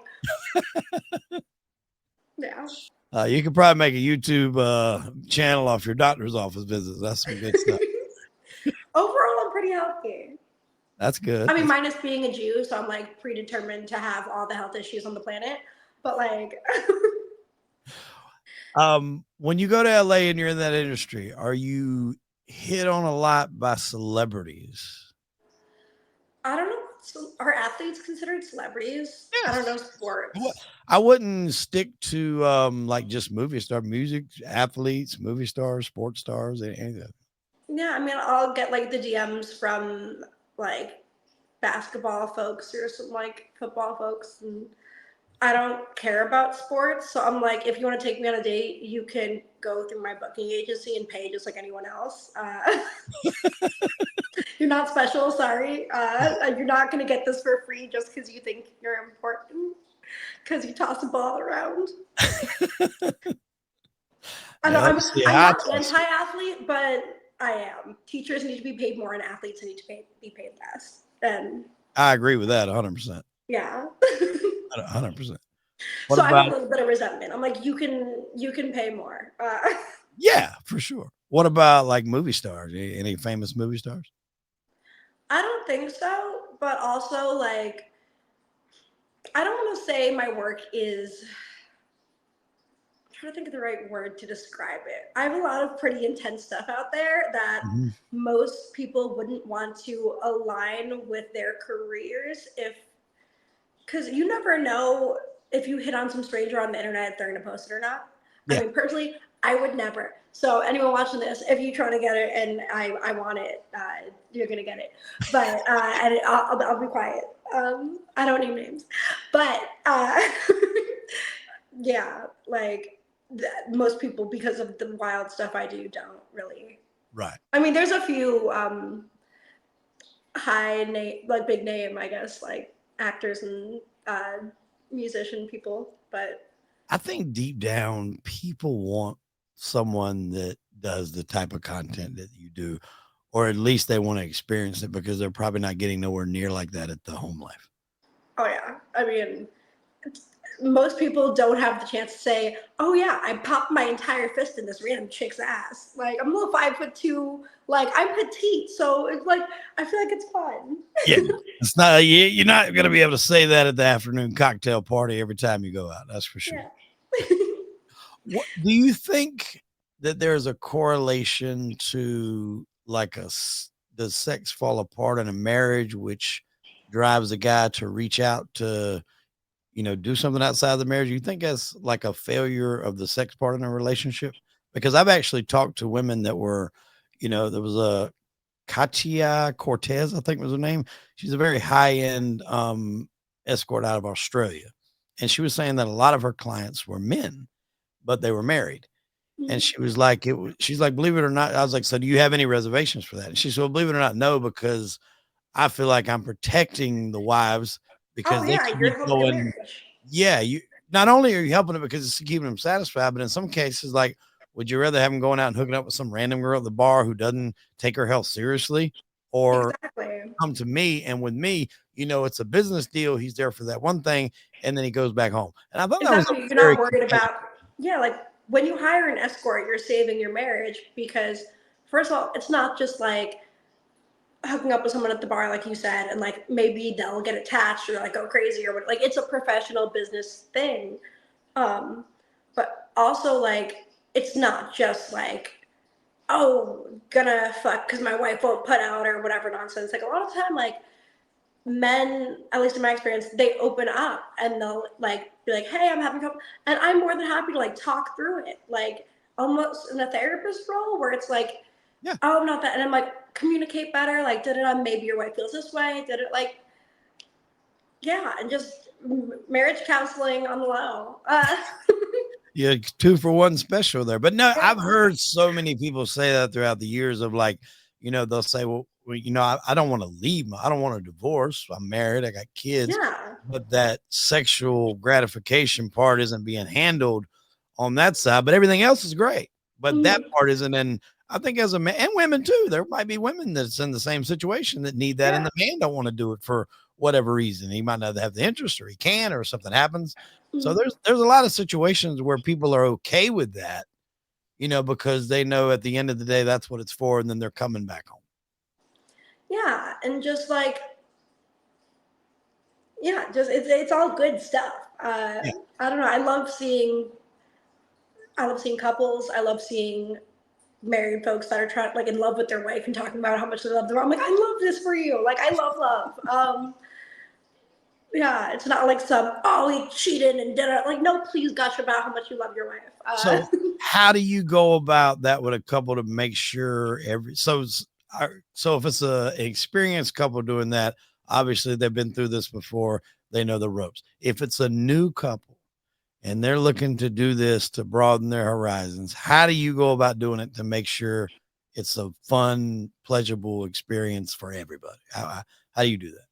yeah. You could probably make a YouTube channel off your doctor's office visits. That's some good stuff. Overall, I'm pretty healthy. That's I good. mean, minus being a Jew, so I'm like predetermined to have all the health issues on the planet. But like, When you go to LA and you're in that industry, are you hit on a lot by celebrities? I don't know So are athletes considered celebrities? I don't know Yes. What sports. I wouldn't stick to like just movie star music, athletes, movie stars, sports stars, any of that. Yeah, I mean, I'll get like the DMs from like basketball folks or some like football folks, and I don't care about sports. So I'm like, if you want to take me on a date, you can go through my booking agency and pay just like anyone else. You're not special, sorry. You're not going to get this for free just because you think you're important, because you toss a ball around. I know Yeah, let's see. I'm I not toss it. anti-athlete, but I am. Teachers need to be paid more, and athletes need to be paid less. And I agree with that 100%. yeah. 100%. What So I have a about little bit of resentment. I'm like, you can pay more. yeah, for sure. What about like movie stars? Any famous movie stars? I don't think so, but also like I don't want to say my work is. I'm trying to think of the right word to describe it. I have a lot of pretty intense stuff out there that Mhm. most people wouldn't want to align with their careers if because you never know if you hit on some stranger on the internet if they're going to post it or not. I Yeah. mean, personally, I would never. So anyone watching this, if you try to get it and I want it, you're gonna get it. But and I'll be quiet. I don't name names, but yeah, like most people because of the wild stuff I do don't really. Right. I mean, there's a few high name, like big name, I guess, like actors and uh, musician people. But I think deep down, people want someone that does the type of content that you do, or at least they want to experience it because they're probably not getting nowhere near like that at the home life. oh yeah, I mean, most people don't have the chance to say, "Oh yeah, I popped my entire fist in this random chick's ass." Like I'm a little 5'2", like I'm petite, so it's like I feel like it's fun. Yeah. It's not, you're not going to be able to say that at the afternoon cocktail party every time you go out. That's for sure. Yeah. What do you think that there's a correlation to like does sex fall apart in a marriage, which drives a guy to reach out to, do something outside the marriage? You think that's like a failure of the sex part in a relationship? Because I've actually talked to women that were, there was a Katia Cortez, I think was her name. She's a very high end escort out of Australia. And she was saying that a lot of her clients were men, but they were married. And Mhm. she was like, she's like, believe it or not. I was like, so do you have any reservations for that? And she said, well, believe it or not, no, because I feel like I'm protecting the wives Oh because they yeah, could you're be helping a going, marriage. yeah, you not only are you helping it because it's keeping them satisfied, but in some cases, like, would you rather have them going out and hooking up with some random girl at the bar who doesn't take her health seriously, or Exactly. come to me? And with me, it's a business deal. He's there for that one thing, and then he goes back home. And I thought that was a Exactly. You're very not worried compelling. about, yeah, like when you hire an escort, you're saving your marriage because, first of all, it's not just like hooking up with someone at the bar, like you said, and like maybe they'll get attached or like go crazy or what. Like it's a professional business thing. Um, but also, like, it's not just like, oh, gonna fuck because my wife won't put out or whatever nonsense. Like a lot of the time, like men, at least in my experience, they open up and they'll like be like, "Hey, I'm having trouble," and I'm more than happy to like talk through it, like almost in a therapist role where it's like, Yeah. "Oh, I'm not that," and I'm like, communicate better, like, did it? Maybe your wife feels this way. Did it? Like, yeah, and just marriage counseling on the low. Yeah, 2 for 1 special there. But no, I've Yeah, heard so many people say that throughout the years of like, they'll say, well, I don't wanna leave I don't want a divorce. I'm married, I got kids, yeah, but that sexual gratification part isn't being handled on that side, but everything else is great. But that mhm, part isn't. And I think as a man, and women too, there might be women that's in the same situation that need that, and yeah, the man don't wanna do it for whatever reason. He might not have the interest, or he can, or something happens. So mhm. there's a lot of situations where people are okay with that, because they know at the end of the day that's what it's for, and then they're coming back home. Yeah, and just like, yeah, just it's all good stuff. Yeah. I don't know. I love seeing couples. I love seeing married folks that are trying like in love with their wife and talking about how much they love them. I'm like, I love this for you. Like I love love. Yeah, it's not like some, oh, he cheated and did it. Like, no, please gush about how much you love your wife. So, how do you go about that with a couple to make sure so if it's an experienced couple doing that, obviously they've been through this before, they know the ropes. If it's a new couple and they're looking to do this to broaden their horizons, how do you go about doing it to make sure it's a fun, pleasurable experience for everybody? How do you do that?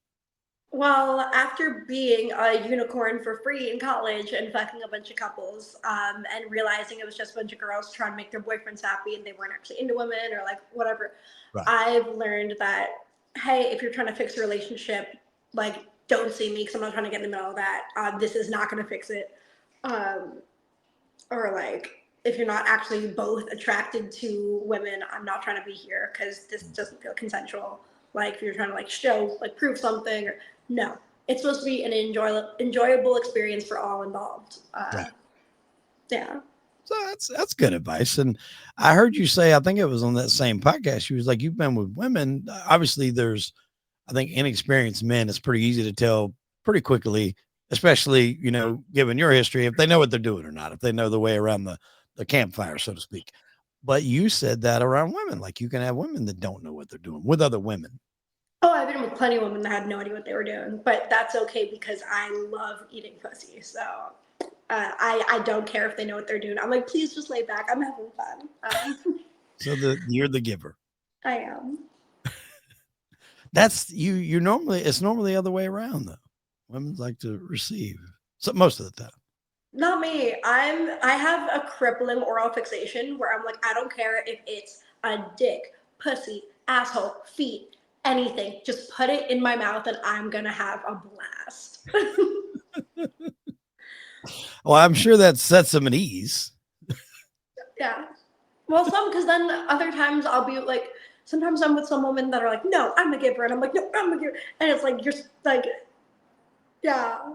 Well, after being a unicorn for free in college and fucking a bunch of couples, and realizing it was just a bunch of girls trying to make their boyfriends happy and they weren't actually into women or like whatever, Right. I've learned that, hey, if you're trying to fix a relationship, like, don't see me because I'm not trying to get in the middle of that. This is not going to fix it. Um, or like, if you're not actually both attracted to women, I'm not trying to be here because this doesn't feel consensual. Like, if you're trying to like show, like, prove something, or no, it's supposed to be an enjoyable experience for all involved. Right. Yeah. So that's good advice. And I heard you say, I think it was on that same podcast, you was like, you've been with women. Obviously, there's, I think, inexperienced men. It's pretty easy to tell pretty quickly, especially, given your history, if they know what they're doing or not, if they know the way around the campfire, so to speak. But you said that around women, like you can have women that don't know what they're doing with other women. Oh, I've been with plenty of women that had no idea what they were doing, but that's okay because I love eating pussy. So I don't care if they know what they're doing. I'm like, please just lay back. I'm having fun. So you're the giver. I am. That's you normally, it's normally the other way around though. Women like to receive. So most of the time. Not me. I have a crippling oral fixation where I'm like, I don't care if it's a dick, pussy, asshole, feet, anything. Just put it in my mouth and I'm gonna have a blast. Well, I'm sure that sets them at ease. Yeah. Well, some because then other times I'll be like, sometimes I'm with some women that are like, no, I'm a giver, and I'm like, no, I'm a giver, and it's like you're like, yeah,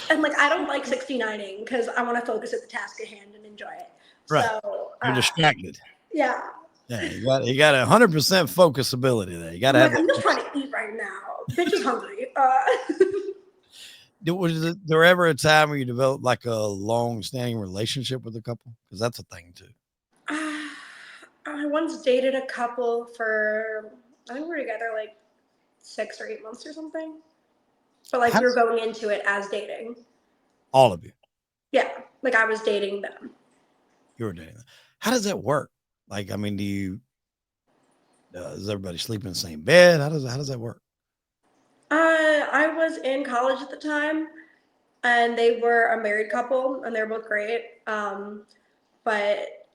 and like I don't like 69ing because I want to focus at the task at hand and enjoy it. Right. So You're distracted. yeah, Yeah, you got 100% focus ability there. You got to I'm have like, that. I'm just trying to eat right now. Bitch is hungry. Was there ever a time where you developed like a long-standing relationship with a couple? Because that's a thing too. I once dated a couple for, I think we were together like 6 or 8 months or something, but like How we were does going into it as dating. all of you? Yeah, like I was dating them. You were dating them. How does that work? Like, I mean, does everybody sleep in the same bed? How does that work? I was in college at the time, and they were a married couple, and they're both great. But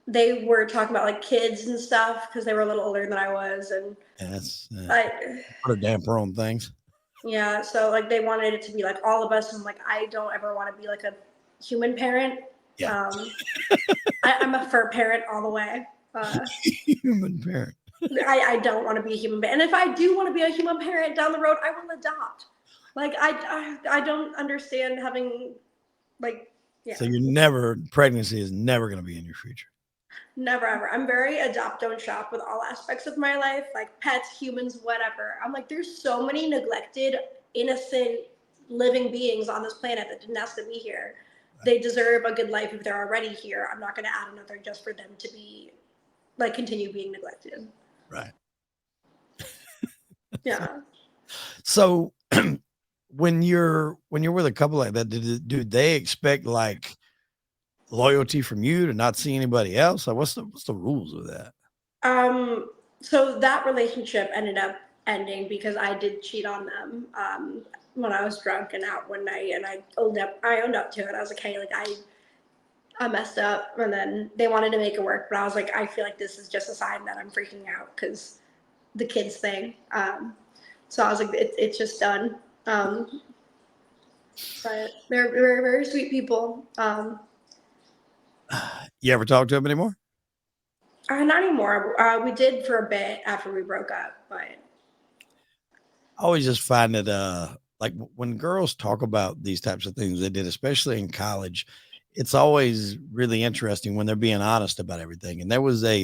they were talking about like kids and stuff because they were a little older than I was, and Yeah, that's I, put a damper on things. yeah. So like they wanted it to be like all of us, and I'm like, I don't ever want to be like a human parent. Yeah, Um, I'm a fur parent all the way. human parent. I don't want to be a human parent, and if I do want to be a human parent down the road, I will adopt. Like I don't understand having like, yeah. So you're never pregnancy is never going to be in your future. Never ever. I'm very adopt, don't shop with all aspects of my life, like pets, humans, whatever. I'm like, there's so many neglected, innocent, living beings on this planet that didn't ask to be here. Right. They deserve a good life if they're already here. I'm not going to add another just for them to be, like, continue being neglected. Right. Yeah. So when you're with a couple like that, do they expect like loyalty from you to not see anybody else? Like what's the rules of that? Um, so that relationship ended up ending because I did cheat on them. When I was drunk and out one night, and I owned up to it. I was like, hey, like I messed up, and then they wanted to make it work, but I was like, I feel like this is just a sign that I'm freaking out because the kids thing. So I was like, it's just done. But they're very, very sweet people. You ever talk to him anymore? Not anymore. We did for a bit after we broke up, but I always just find that like when girls talk about these types of things they did, especially in college, it's always really interesting when they're being honest about everything. And there was a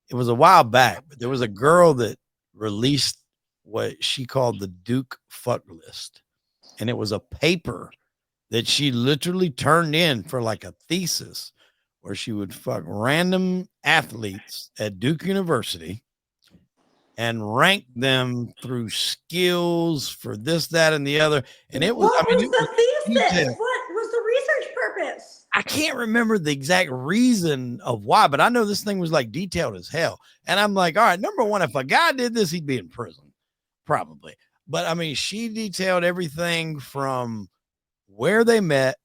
it was a while back, but there was a girl that released what she called the Duke fuck list. And it was a paper that she literally turned in for like a thesis where she would fuck random athletes at Duke University and rank them through skills for this, that, and the other. And it was, I What mean, was it was the thesis? detailed. What was the research purpose? I can't remember the exact reason of why, but I know this thing was like detailed as hell. And I'm like, all right, number one, if a guy did this, he'd be in prison, probably. But I mean, she detailed everything from where they met,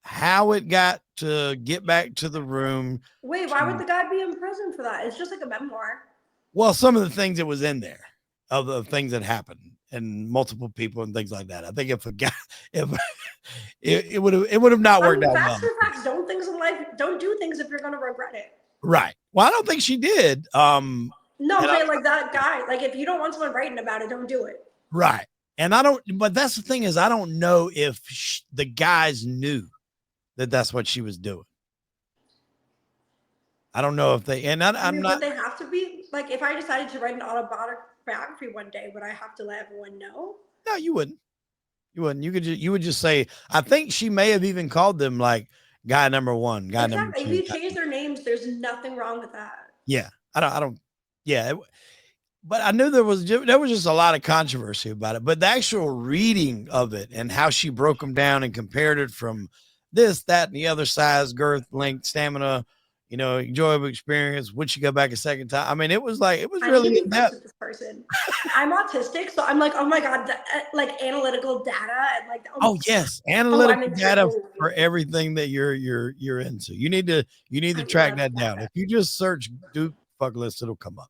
how it got to get back to the room. Wait, why would To, the guy be in prison for that? It's just like a memoir. well, some of the things that was in there of the things that happened and multiple people and things like that. I think if a guy, if it would have not I worked mean, out facts well. are facts. Don't things in life. Don't do things if you're gonna regret it. Right. Well, I don't think she did. No, I'm And I, saying like that guy. Like if you don't want someone writing about it, don't do it. right. And I don't, but that's the thing is, I don't know if the guys knew that that's what she was doing. I don't know if they, and I I'm mean, not, would they have to be like if I decided to write an autobiography one day, would I have to let everyone know? no, you wouldn't. You wouldn't. You would just say, I think she may have even called them like guy number one, guy number Exactly. If two. you change their names, there's nothing wrong with that. Yeah. I don't, yeah. But I knew there was just a lot of controversy about it. But the actual reading of it and how she broke them down and compared it from this, that, and the other size, girth, length, stamina, enjoyable experience. Would she go back a second time? I mean, it was like it was I need to really be in friends depth. with this person. I'm autistic, so I'm like, oh my god, like analytical data and like, Oh yes, oh, I'm analytical data intrigued. for everything that you're into. You need to I track love that down. data. If you just search Duke fuck list, it'll come up.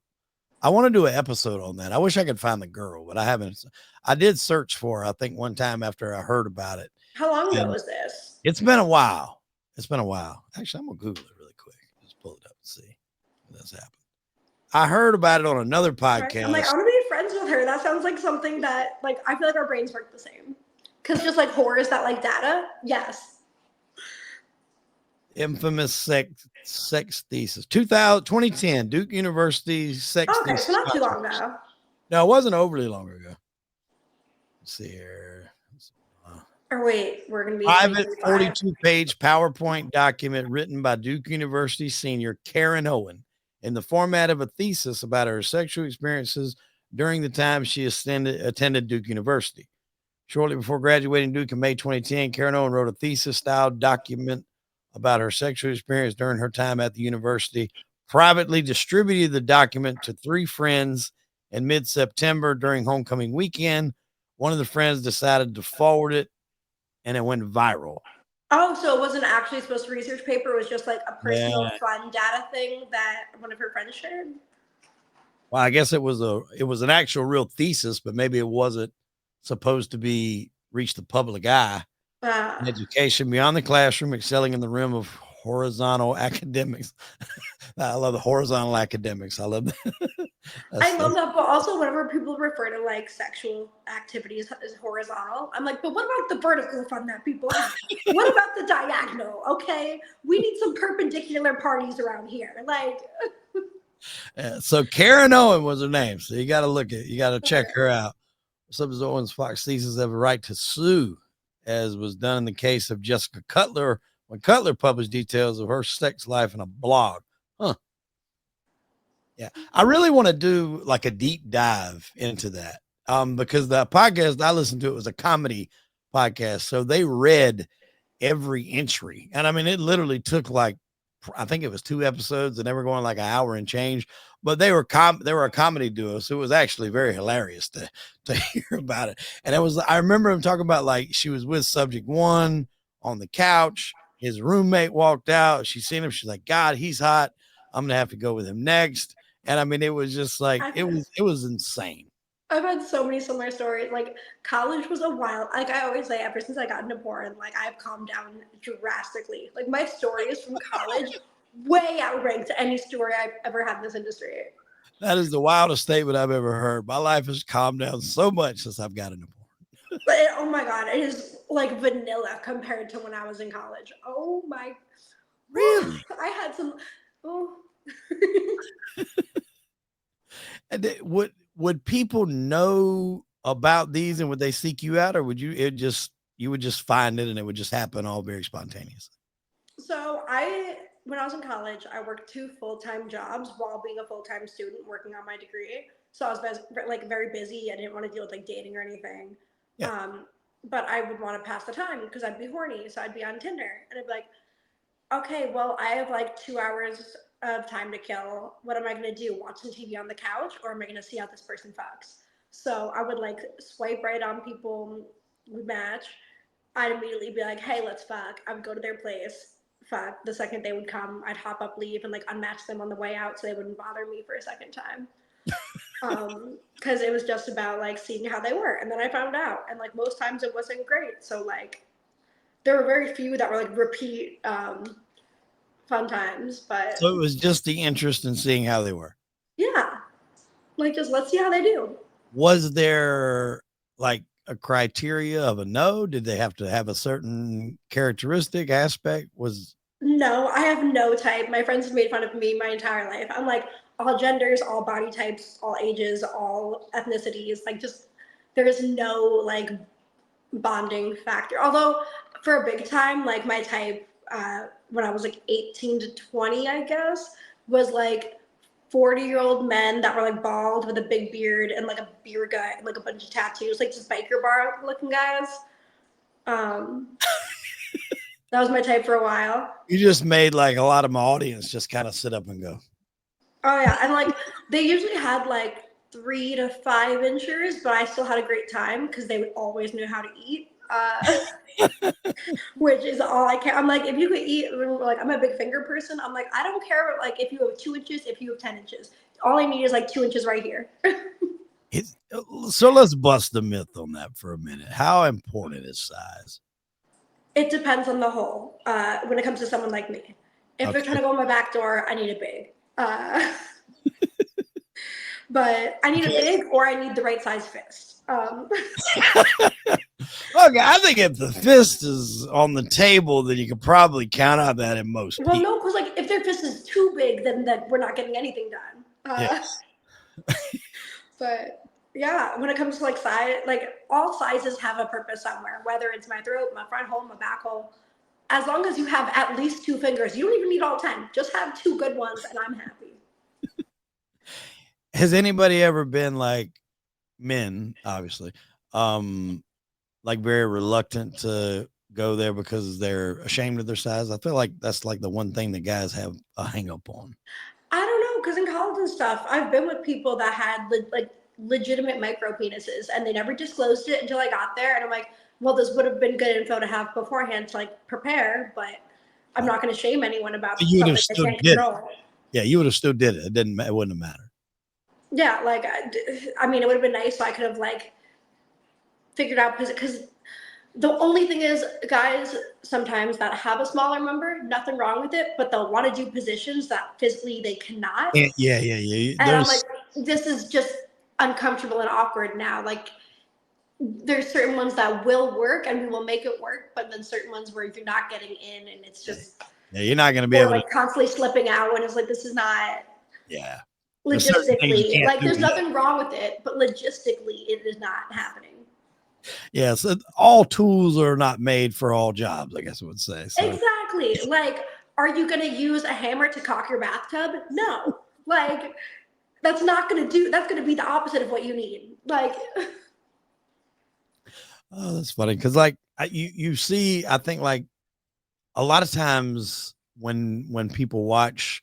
I want to do an episode on that. I wish I could find the girl, but I haven't. I did search for her, I think one time after I heard about it. How long ago And was this? it's been a while. It's been a while. Actually, I'm gonna Google it really quick. Just pull it up and see if that's happened. I heard about it on another Right. I'm like, I podcast. want to be friends with her. That sounds like something that like I feel like our brains work the same. Cause just like horrors that like data, yes. Infamous sex thesis. 2010 Duke University sex Okay, so thesis not too long controversy. ago. No, it wasn't overly long ago. Let's see here. Or wait, we're gonna be Private 2025. 42-page PowerPoint document written by Duke University senior Karen Owen in the format of a thesis about her sexual experiences during the time she attended Duke University. Shortly before graduating Duke in May 2010, Karen Owen wrote a thesis-style document about her sexual experience during her time at the university, privately distributed the document to 3 friends in mid-September during homecoming weekend. One of the friends decided to forward it, and it went viral. Oh, so it wasn't actually supposed to be a research paper. It was just like a personal Yeah. fun data thing that one of her friends shared. Well, I guess it was an actual real thesis, but maybe it wasn't supposed to be reach the public eye. Uh, Education beyond the classroom, excelling in the realm of horizontal academics. I love the horizontal academics. I love that. I love That's that, but also whenever people refer to like sexual activities as horizontal, I'm like, but what about the vertical fun that people have? What about the diagonal? Okay, we need some perpendicular parties around here. Like, so Karen Owen was her name. So you got to you got to check her out. Some of Owen's Fox thesis have a right to sue, as was done in the case of Jessica Cutler when Cutler published details of her sex life in a blog. Huh. Yeah. I really want to do like a deep dive into that. Because the podcast I listened to, it was a comedy podcast. So they read every entry. And I mean, it literally took like, I think it was 2 episodes and they were going like an hour and change, but they were a comedy duo. So it was actually very hilarious to hear about it. And I remember him talking about like she was with subject one on the couch. His roommate walked out. She seen him. She's like, God, he's hot. I'm going to have to go with him next. And I mean, it was just like, I've it was insane. I've had so many similar stories. Like college was a while. Like I always say, ever since I got into porn, like I've calmed down drastically. Like my stories from college way outranked any story I've ever had in this industry. That is the wildest statement I've ever heard. My life has calmed down so much since I've gotten into porn. But oh my god, it is like vanilla compared to when I was in college. Oh my, whew, Really? I had some. Oh, And what? would people know about these and would they seek you out, or would you would just find it and it would just happen all very spontaneously? So when I was in college, I worked two full time jobs while being a full time student working on my degree. So I was like very busy. I didn't want to deal with like dating or anything. Yeah. Um, but I would want to pass the time because I'd be horny. So I'd be on Tinder and I'd be like, okay, well, I have like 2 hours of time to kill. What am I going to do? Watch some TV on the couch, or am I going to see how this person fucks? So I would like swipe right on people, would match. I'd immediately be like, hey, let's fuck. I would go to their place, fuck. The second they would come, I'd hop up, leave, and like unmatch them on the way out so they wouldn't bother me for a second time. Because it was just about like seeing how they were. And then I found out. And like most times it wasn't great. So like there were very few that were like repeat fun times. So But it was just the interest in seeing how they were. yeah, like just let's see how they do. Was there like a criteria of a no? Did they have to have a certain characteristic aspect? Was No, I have no type. My friends have made fun of me my entire life. I'm like all genders, all body types, all ages, all ethnicities. Like just there is no like bonding factor. Although for a big time, like my type when I was like 18 to 20, I guess, was like 40-year-old men that were like bald with a big beard and like a beer gut and like a bunch of tattoos, like just biker bar looking guys. Um, that was my type for a while. you just made like a lot of my audience just kind of sit up and go, Oh yeah, and like they usually had like 3 to 5 inchers, but I still had a great time because they always knew how to eat. Which is all I care. I'm like, if you could eat, like, I'm a big finger person. I'm like, I don't care, like, if you have 2 inches, if you have 10 inches. All I need is like 2 inches right here. it's, so let's bust the myth on that for a minute. How important is size? It depends on the hole when it comes to someone like me. If they're trying Okay. to go in my back door, I need it big. But I need a Okay. big or I need the right size fist. Okay, I think if the fist is on the table, then you can probably count on that in most Well, people. no, because like if their fist is too big, then that we're not getting anything done. Yes. But yeah, when it comes to like size, like all sizes have a purpose somewhere, whether it's my throat, my front hole, my back hole. As long as you have at least 2 fingers, you don't even need all 10. Just have two good ones, and I'm happy. Has anybody ever been like men, obviously, um, like very reluctant to go there because they're ashamed of their size? I feel like that's like the one thing that guys have a hang up on. I don't know, because in college and stuff, I've been with people that had like legitimate micro penises, and they never disclosed it until I got there. And I'm like, well, this would have been good info to have beforehand to like prepare, but I'm Right. not going to shame anyone So about you would have something they still can't did it. control. Yeah, you would have still did it. It didn't. It wouldn't have mattered. Yeah, like I mean, it would have been nice so I could have like figured out because the only thing is, guys sometimes that have a smaller member, nothing wrong with it, but they'll want to do positions that physically they cannot. Yeah, yeah, yeah, yeah. And I'm like, There's this is just uncomfortable and awkward now. Like, there's certain ones that will work and we will make it work, but then certain ones where you're not getting in and it's yeah, just, yeah. You're not going to be or able to. like constantly slipping out and it's like, this is not Yeah, there's certain things you logistically, can't like, do. there's Yeah, nothing wrong with it, but logistically, it is not happening. yeah. So all tools are not made for all jobs. I guess I would say. So Exactly. Like, are you going to use a hammer to caulk your bathtub? No. Like, that's going to be the opposite of what you need. Like, oh, that's funny because like you see, I think like a lot of times when people watch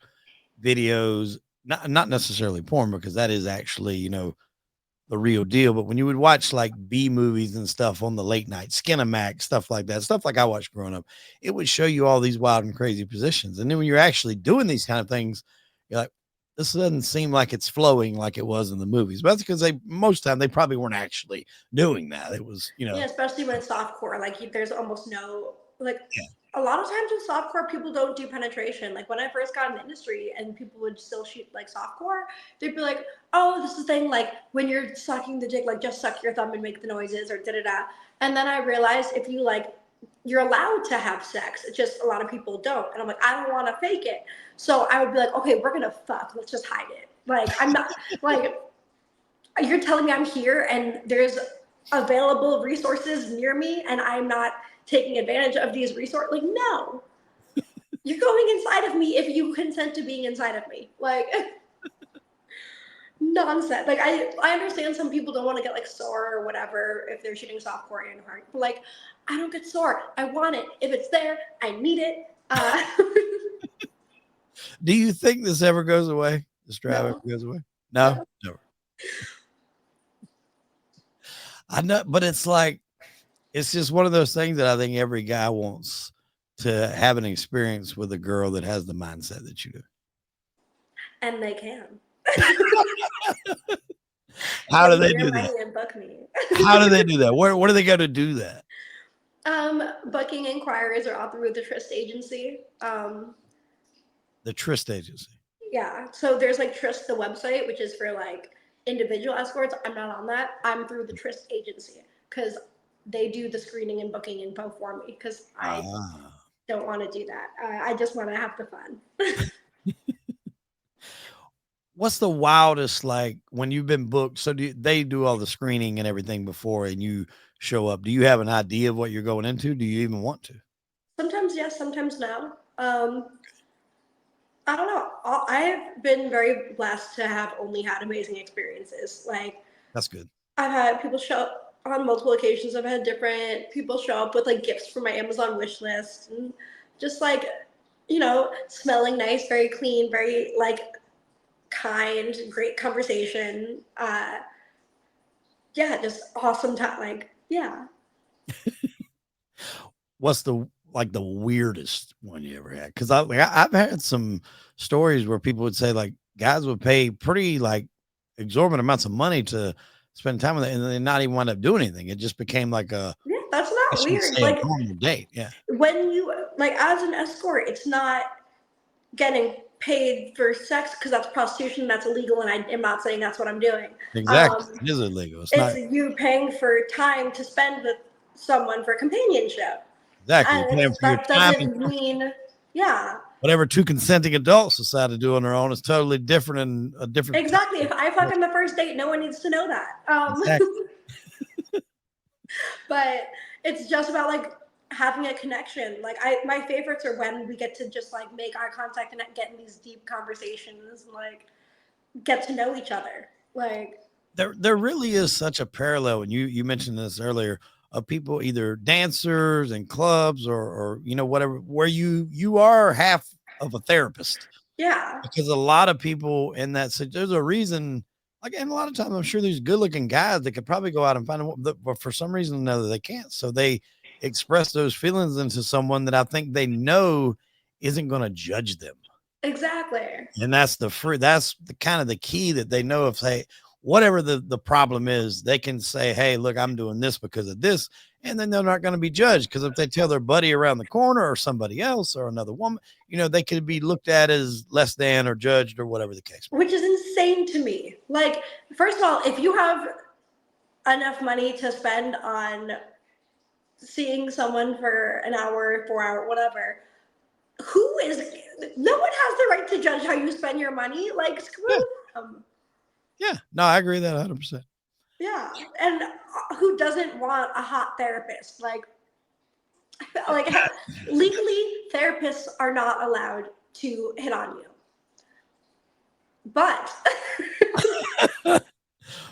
videos, not necessarily porn because that is actually the real deal. But when you would watch like B movies and stuff on the late night, Skinamax, stuff like that, stuff like I watched growing up, it would show you all these wild and crazy positions. And then when you're actually doing these kind of things, you're like, this doesn't seem like it's flowing like it was in the movies. But that's because they most time they probably weren't actually doing that. It was, yeah, especially when it's softcore, like, there's almost no, like, yeah, a lot of times with softcore, people don't do penetration. Like, when I first got in the industry and people would still shoot, like, softcore, they'd be like, oh, this is the thing, like, when you're sucking the dick, like, just suck your thumb and make the noises or da-da-da. And then I realized if you, like, you're allowed to have sex. It's just a lot of people don't. And I'm like, I don't want to fake it. So I would be like, okay, we're going to fuck. Let's just hide it. Like, I'm not, like, You're telling me I'm here and there's available resources near me and I'm not taking advantage of these resources? Like, no, you're going inside of me if you consent to being inside of me. Like, nonsense. Like, I understand some people don't want to get like sore or whatever if they're shooting soft Korean heart. But like, I don't get sore. I want it. If it's there, I need it. Do you think this ever goes away? This drive ever No, goes away? No, no. never. I know, but it's like it's just one of those things that I think every guy wants to have an experience with a girl that has the mindset that you do. And they can. How do Give me they your do that? money and book me. How do they do that? Where do they go to do that? Booking inquiries are all through the Trist agency. The Trist agency. Yeah, so there's like Trist, the website, which is for like individual escorts. I'm not on that. I'm through the Trist agency because they do the screening and booking info for me because I Ah. don't want to do that. I just want to have the fun. What's the wildest, like, when you've been booked? So they do all the screening and everything before and you show up? Do you have an idea of what you're going into? Do you even want to? Sometimes yes, sometimes no. I don't know. I've been very blessed to have only had amazing experiences. Like That's good. I've had people show up on multiple occasions. I've had different people show up with like gifts for my Amazon wish list and just like, smelling nice, very clean, very like kind, great conversation. Yeah, just awesome time. Like, yeah. What's the weirdest one you ever had? 'Cause I've had some stories where people would say, like, guys would pay pretty, like, exorbitant amounts of money to spend time with it, and then not even wind up doing anything. It just became like Yeah, that's I not should weird. say, a Like normal date. Yeah, when you like as an escort, it's not getting paid for sex because that's prostitution, that's illegal, and I am not saying that's what I'm doing. exactly. Um, It is illegal. It's it's not you paying for time to spend with someone for companionship, exactly. You're and paying for your that time and doesn't mean, yeah, whatever 2 consenting adults decide to do on their own is totally different and a different exactly. time. If I fuck on the first date, no one needs to know that. Exactly. But it's just about like having a connection. Like my favorites are when we get to just like make eye contact and get in these deep conversations and like get to know each other. Like, There really is such a parallel, and you mentioned this earlier, of people either dancers and clubs or whatever, where you are half of a therapist. yeah, Because a lot of people in that there's a reason, like, and a lot of times I'm sure there's good looking guys that could probably go out and find a but for some reason or another they can't. So they express those feelings into someone that I think they know isn't going to judge them. exactly. And that's the kind of the key that they know, if they whatever the problem is, they can say, "Hey, look, I'm doing this because of this." And then they're not going to be judged, because if they tell their buddy around the corner or somebody else or another woman, they could be looked at as less than or judged or whatever the case may Which is insane to me. Like, first of all, if you have enough money to spend on seeing someone for an hour, 4 hour, whatever, who is no one has the right to judge how you spend your money. Like, be. Yeah, screw them. yeah. No, I agree with that 100%. Yeah, and who doesn't want a hot therapist? Like legally, therapists are not allowed to hit on you. But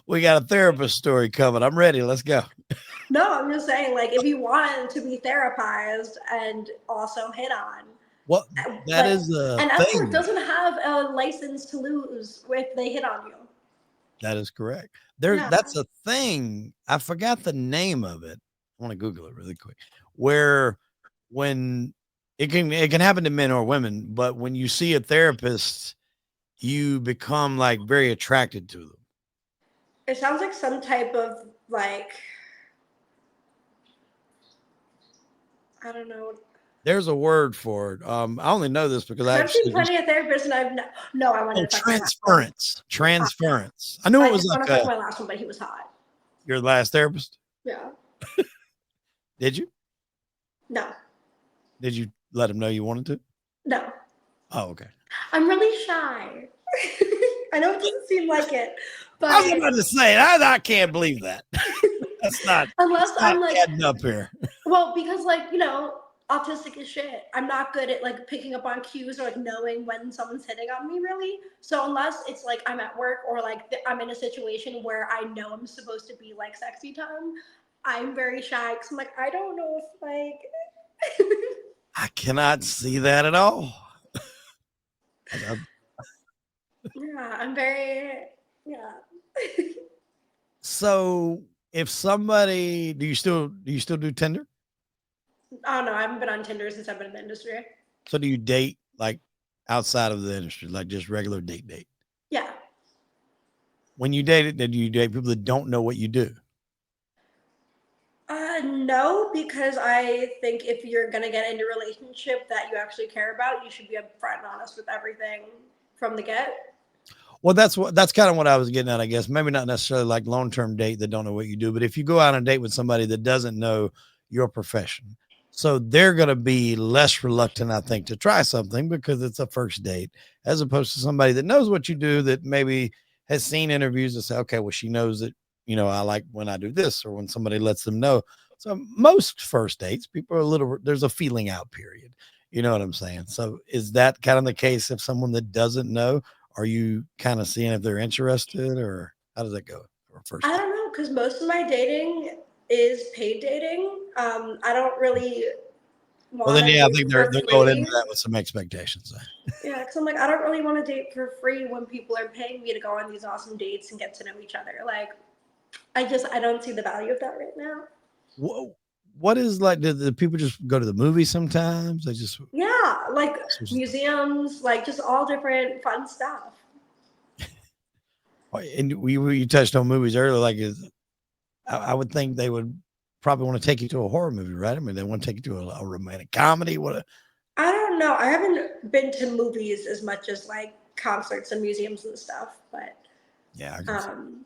We got a therapist story coming. I'm ready. Let's go. no, I'm just saying, like, if you want to be therapized and also hit on, What that like, is a an escort thing. doesn't have a license to lose if they hit on you. That is correct. There Yeah. That's a thing. I forgot the name of it. I want to Google it really quick. Where when it can happen to men or women, but when you see a therapist, you become like very attracted to them. It sounds like some type of like, I don't know. There's a word for it. I only know this because Because I I've seen actually just plenty of therapists, and no, I wanted to fuck my last one. transference. Transference. I knew I it was didn't want like to fuck a my last one, but he was hot. your last therapist. Yeah. Did you? No, Did you let him know you wanted to? no. Oh, okay. I'm really shy. I know it doesn't seem like it, I was but about to say, I can't believe that. That's not unless it's not I'm like, adding up here. well, because like, autistic as shit. I'm not good at like picking up on cues or like knowing when someone's hitting on me really. So unless it's like I'm at work or like I'm in a situation where I know I'm supposed to be like sexy time, I'm very shy because I'm like, I don't know if like I cannot see that at all. I- yeah, I'm very yeah. So if somebody do you still do Tinder? I don't know. I haven't been on Tinder since I've been in the industry. So do you date like outside of the industry, like just regular date? Yeah. When you date it, then you date people that don't know what you do? No, because I think if you're gonna get into a relationship that you actually care about, you should be upfront and honest with everything from the get. Well, that's kind of what I was getting at, I guess. Maybe not necessarily like long-term date that don't know what you do, but if you go out on a date with somebody that doesn't know your profession, so they're going to be less reluctant, I think, to try something because it's a first date, as opposed to somebody that knows what you do that maybe has seen interviews and say, okay, well, she knows that, I like when I do this or when somebody lets them know. So most first dates, people are there's a feeling out period. You know what I'm saying? So is that kind of the case if someone that doesn't know? Are you kind of seeing if they're interested or how does that go? Or first I date? don't know, because most of my dating is paid dating. I don't really Well, want then, to yeah, I date think they're for they're going into free. that with some expectations. Yeah, because I'm like, I don't really want to date for free when people are paying me to go on these awesome dates and get to know each other. Like, I don't see the value of that right now. What what is like? Do people just go to the movie sometimes? They just Yeah, like all sorts of stuff. museums, like just all different fun stuff. Oh, and you touched on movies earlier. Like, I would think they would probably want to take you to a horror movie, right? I mean, they want to take you to a romantic comedy. What? I don't know. I haven't been to movies as much as like concerts and museums and stuff, but Yeah, I can see. um,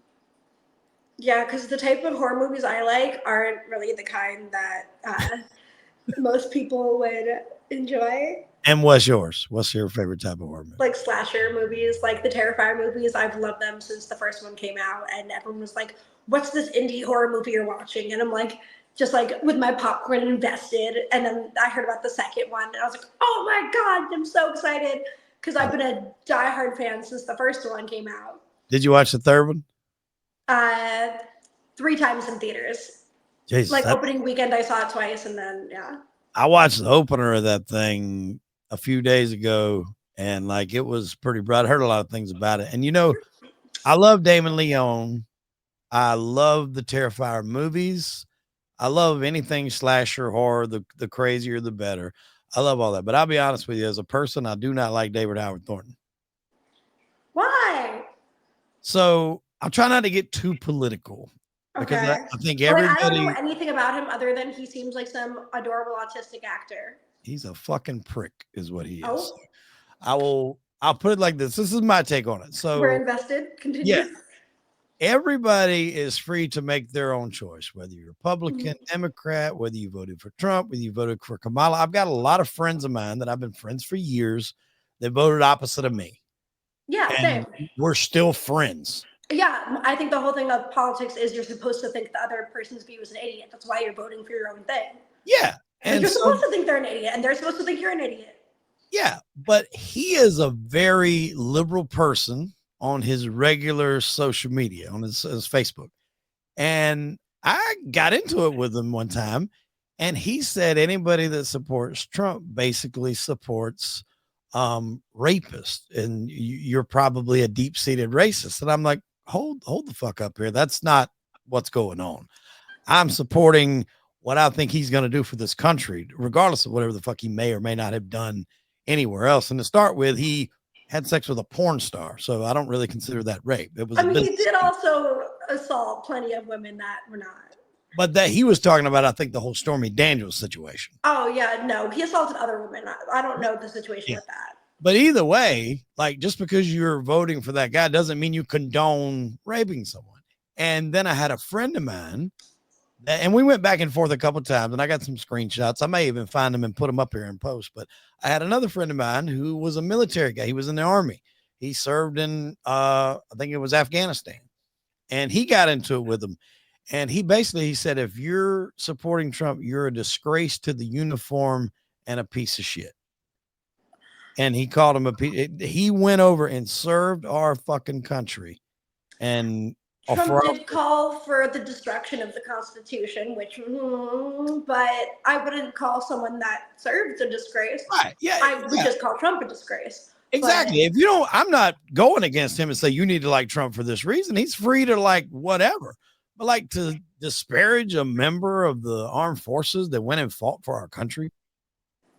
yeah, because the type of horror movies I like aren't really the kind that most people would enjoy. And what's yours? What's your favorite type of horror movie? Like slasher movies, like the Terrifier movies. I've loved them since the first one came out, and everyone was like, "What's this indie horror movie you're watching?" And I'm like, just like with my popcorn invested. And then I heard about the second one, and I was like, "Oh my god, I'm so excited!" Because I've been a diehard fan since the first one came out. Did you watch the third one? Uh, 3 times in theaters. Jesus, Like opening weekend, I saw it twice, and then yeah. I watched the opener of that thing a few days ago, and like it was pretty bright. I heard a lot of things about it, and I love Damon Leone. I love the Terrifier movies. I love anything slasher horror. The crazier, the better. I love all that. But I'll be honest with you, as a person, I do not like David Howard Thornton. Why? So I'll try not to get too political because I, Okay. I think Like I don't know everybody anything about him other than he seems like some adorable autistic actor. he's a fucking prick, is what he is. Oh, I'll put it like this. This is my take on it. we're So invested. yeah, Continue. everybody is free to make their own choice, whether you're Republican, Mhm. Democrat, whether you voted for Trump, whether you voted for Kamala. I've got a lot of friends of mine that I've been friends for years that voted opposite of me, Yeah, and same. we're still friends. Yeah, I think the whole thing of politics is you're supposed to think the other person's view is an idiot. That's why you're voting for your own thing. Yeah. Like And you're so, supposed to think they're an idiot, and they're supposed to think you're an idiot. yeah, but he is a very liberal person on his regular social media, on his Facebook. And I got into it with him one time, and he said anybody that supports Trump basically supports rapists, and you're probably a deep-seated racist. And I'm like, hold the fuck up here. That's not what's going on. I'm supporting what I think he's going to do for this country, regardless of whatever the fuck he may or may not have done anywhere else. And to start with, he had sex with a porn star, so I don't really consider that rape. It was I a mean, he business. did also assault plenty of women that were not. But that he was talking about, I think, the whole Stormy Daniels situation. Oh yeah, no, he assaulted other women. I don't know the situation Yeah. with that. But either way, like just because you're voting for that guy doesn't mean you condone raping someone. And then I had a friend of mine and we went back and forth a couple of times, and I got some screenshots. I may even find them and put them up here in post. But I had another friend of mine who was a military guy. He was in the army, He served in I think it was Afghanistan, and he got into it with them. And he said, if you're supporting Trump, you're a disgrace to the uniform and a piece of shit. And he called him he went over and served our fucking country. And Trump for did call for the destruction of the Constitution, which, but I wouldn't call someone that served a disgrace. right, yeah, I would yeah, just call Trump a disgrace. But exactly. If you don't, I'm not going against him and say you need to like Trump for this reason. He's free to like whatever. But like to disparage a member of the armed forces that went and fought for our country,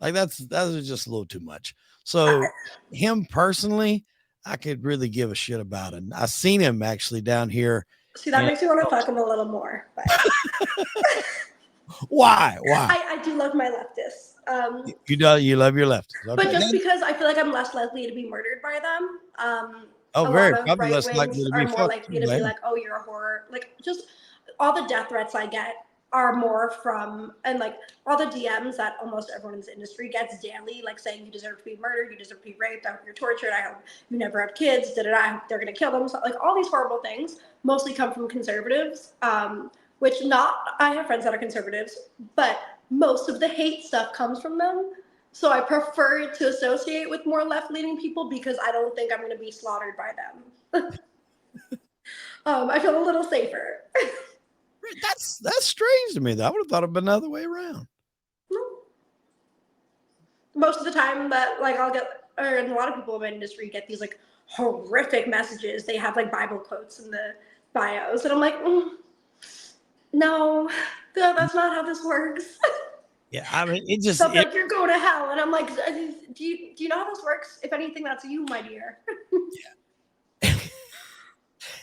like that's just a little too much. So him personally, I could really give a shit about it. I seen him actually down here. see, that And makes me want to fuck him a little more. But why? Why? I do love my leftists. You love your left. But Okay. just because I feel like I'm less likely to be murdered by them, Oh, a very lot of probably right less likely wings to are be more fucked likely too, to be man. like, "Oh, you're a horror." Like, just all the death threats I get are more from, and like all the DMs that almost everyone in this industry gets daily, like saying you deserve to be murdered, you deserve to be raped, I hope you're tortured, I hope you never have kids, I hope they're gonna kill them. So, like all these horrible things mostly come from conservatives. Which not I have friends that are conservatives, but most of the hate stuff comes from them. So I prefer to associate with more left-leaning people because I don't think I'm going to be slaughtered by them. I feel a little safer. That's strange to me, though. I would have thought it'd been another way around. Most of the time that like I'll get, or a lot of people in my industry get these like horrific messages. They have like Bible quotes in the bios, and I'm like, no, that's not how this works. Yeah, I mean, it just They'll be like, you're going to hell, and I'm like, do you know how this works? If anything, that's you, my dear.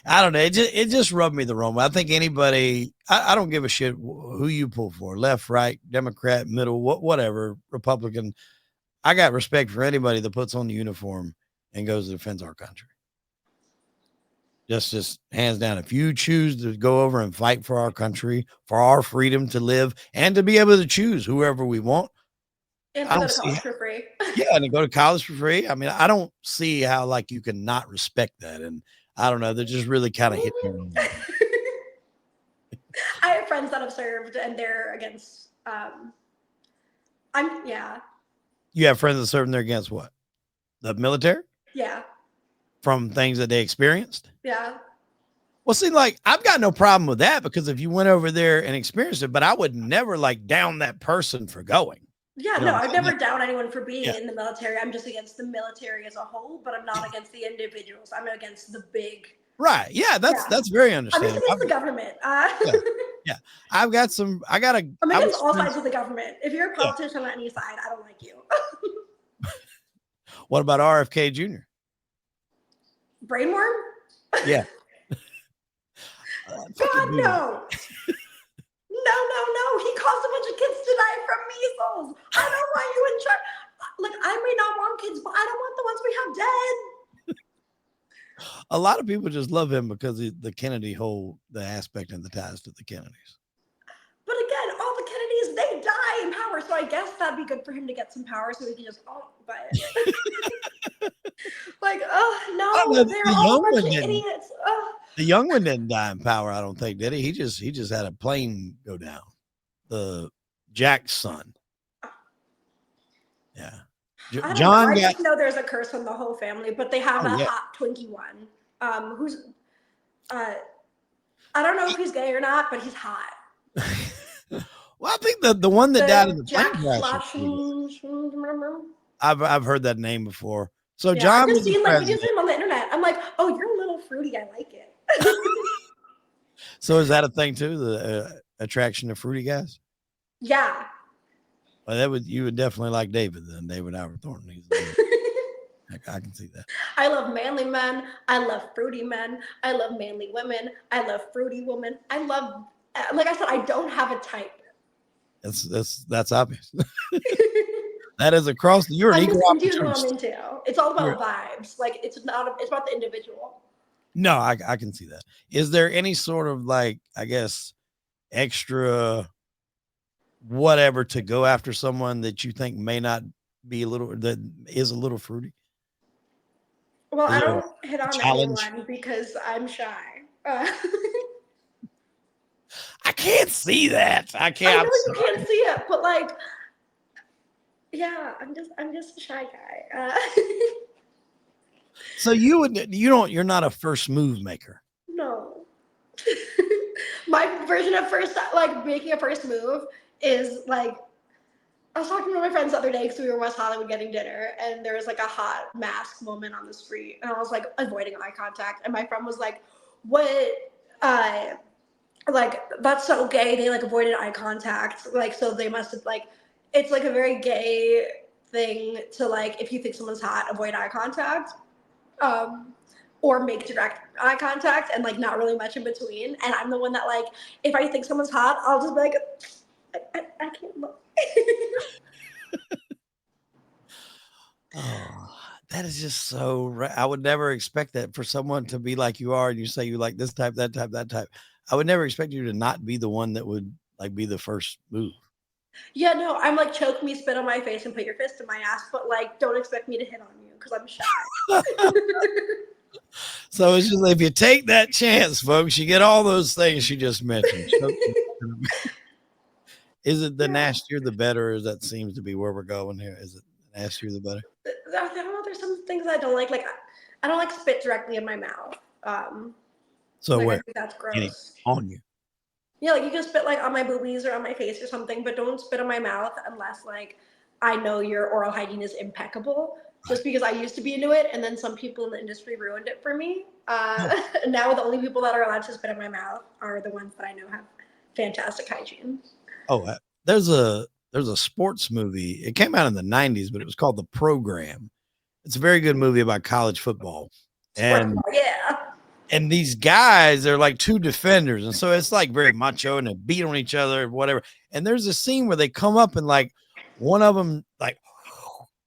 I don't know. It just rubbed me the wrong way. I think anybody, I don't give a shit who you pull for, left, right, Democrat, middle, whatever, Republican. I got respect for anybody that puts on the uniform and goes to defend our country. Just hands down. If you choose to go over and fight for our country, for our freedom to live, and to be able to choose whoever we want, And I to go don't to see. college for free. Yeah, and to go to college for free. I mean, I don't see how like you can not respect that. And I don't know. They're just really kind of hit me. I have friends that have served and they're against I'm yeah. You have friends that serve there against what? The military? Yeah. From things that they experienced? Yeah. Well, see, like I've got no problem with that because if you went over there and experienced it, but I would never like down that person for going. Yeah, You know no, what I've I'm saying? never down anyone for being Yeah. in the military. I'm just against the military as a whole, but I'm not against the individuals. I'm against the big. Right. Yeah, that's Yeah. that's very I'm just understandable. against the government. Yeah, yeah. I've got some. I'm I against was all sides friends. of the government. If you're a Yeah. politician on any side, I don't like you. What about RFK Jr.? Brainworm? Yeah. God, Fucking dude. no. No, no, no. He caused a bunch of kids to die from measles. I don't want you in charge. Like, I may not want kids, but I don't want the ones we have dead. A lot of people just love him because the Kennedy the aspect and the ties to the Kennedys. But again, all the Kennedys, they die in power. So I guess that'd be good for him to get some power so he can just, but like, oh, I don't know. no, they're The all a young bunch one of didn't. idiots. Oh. The young one didn't die in power. I don't think, did he? He just had a plane go down. The Jack's son. Yeah. I don't know. John I got. just know there's a curse on the whole family, but they have Oh a yeah. hot Twinkie one. Who's I don't know if he's gay or not, but he's hot. Well, I think the one that died in The the Jack plane crash was pretty good. Slash. I've heard that name before. So Yeah, I've John just was the seen like videos president. of him on the internet. I'm like, oh, you're a little fruity. I like it. So is that a thing too? The attraction to fruity guys? Yeah. Well, you would definitely like David then. David Albert Thornton. I can see that. I love manly men. I love fruity men. I love manly women. I love fruity women. I love, like I said, I don't have a type. That's obvious. That is across. You're an I'm equal just into who I'm opportunist. into. It's all You're, about vibes. Like it's not. It's about the individual. no, I can see that. Is there any sort of like I guess extra whatever to go after someone that you think may not be a little that is a little fruity? Well, Is I there don't hit a on challenge? anyone because I'm shy. I can't see that. I I can't. know I'm you sorry. can't see it, but like, yeah, I'm just a shy guy. So you're not a first move maker. No. My version of first, like making a first move is like I was talking to my friends the other day because we were in West Hollywood getting dinner, and there was like a hot mask woman on the street, and I was like avoiding eye contact, and my friend was like, "What? Uh, like that's so gay. They like avoided eye contact, like so they must have like it's like a very gay thing to like if you think someone's hot, avoid eye contact." Um, or make direct eye contact and like not really much in between. And I'm the one that like if I think someone's hot, I'll just be like, I can't look. Oh, that is just so I would never expect that for someone to be like you are, and you say you like this type, that type, that type. I would never expect you to not be the one that would like be the first move. Yeah, no, I'm like choke me, spit on my face, and put your fist in my ass, but like don't expect me to hit on you because I'm shy. So it's just if you take that chance, folks, you get all those things you just mentioned. Is it the Yeah. nastier the better? As that seems to be where we're going here. Is it the nastier the better? I don't know. There's some things I don't like. Like I don't like spit directly in my mouth. So Like I where? think that's Any gross. on you. Yeah, like you can spit like on my boobies or on my face or something, but don't spit on my mouth unless like I know your oral hygiene is impeccable. Right. Just because I used to be into it, and then some people in the industry ruined it for me. Oh, Now the only people that are allowed to spit in my mouth are the ones that I know have fantastic hygiene. oh, there's a sports movie. It came out in the '90s, but it was called The Program. It's a very good movie about college football. Sports And bra, yeah. these guys, they're like two defenders. And so it's like very macho and they beat on each other, whatever. And there's a scene where they come up and like one of them, like,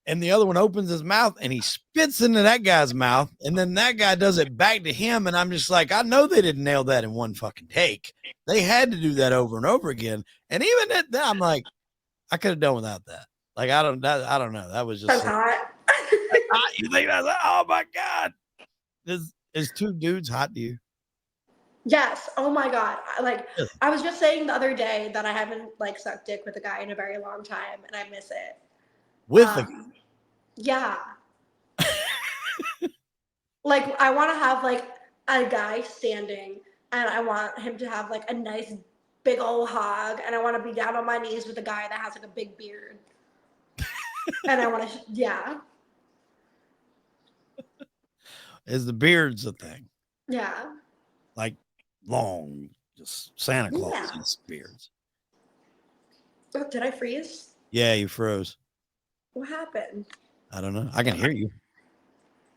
and the other one opens his mouth and he spits into that guy's mouth. And then that guy does it back to him. And I'm just like, I know they didn't nail that in one fucking take. They had to do that over and over again. And even at that, I'm like, I could have done without that. Like, I don't know. That was just That's so, hot. you think that's like, oh my God. Is two dudes hot to you? Yes. Oh my god. Really? I was just saying the other day that I haven't like sucked dick with a guy in a very long time, and I miss it. With the Um, yeah. Like I want to have like a guy standing, and I want him to have like a nice big old hog, and I want to be down on my knees with a guy that has like a big beard, and I want to yeah, is the beards a thing? yeah, Like long, just Santa yeah. Claus beards. Oh, did I freeze? Yeah, you froze. What happened? I don't know. I can hear you.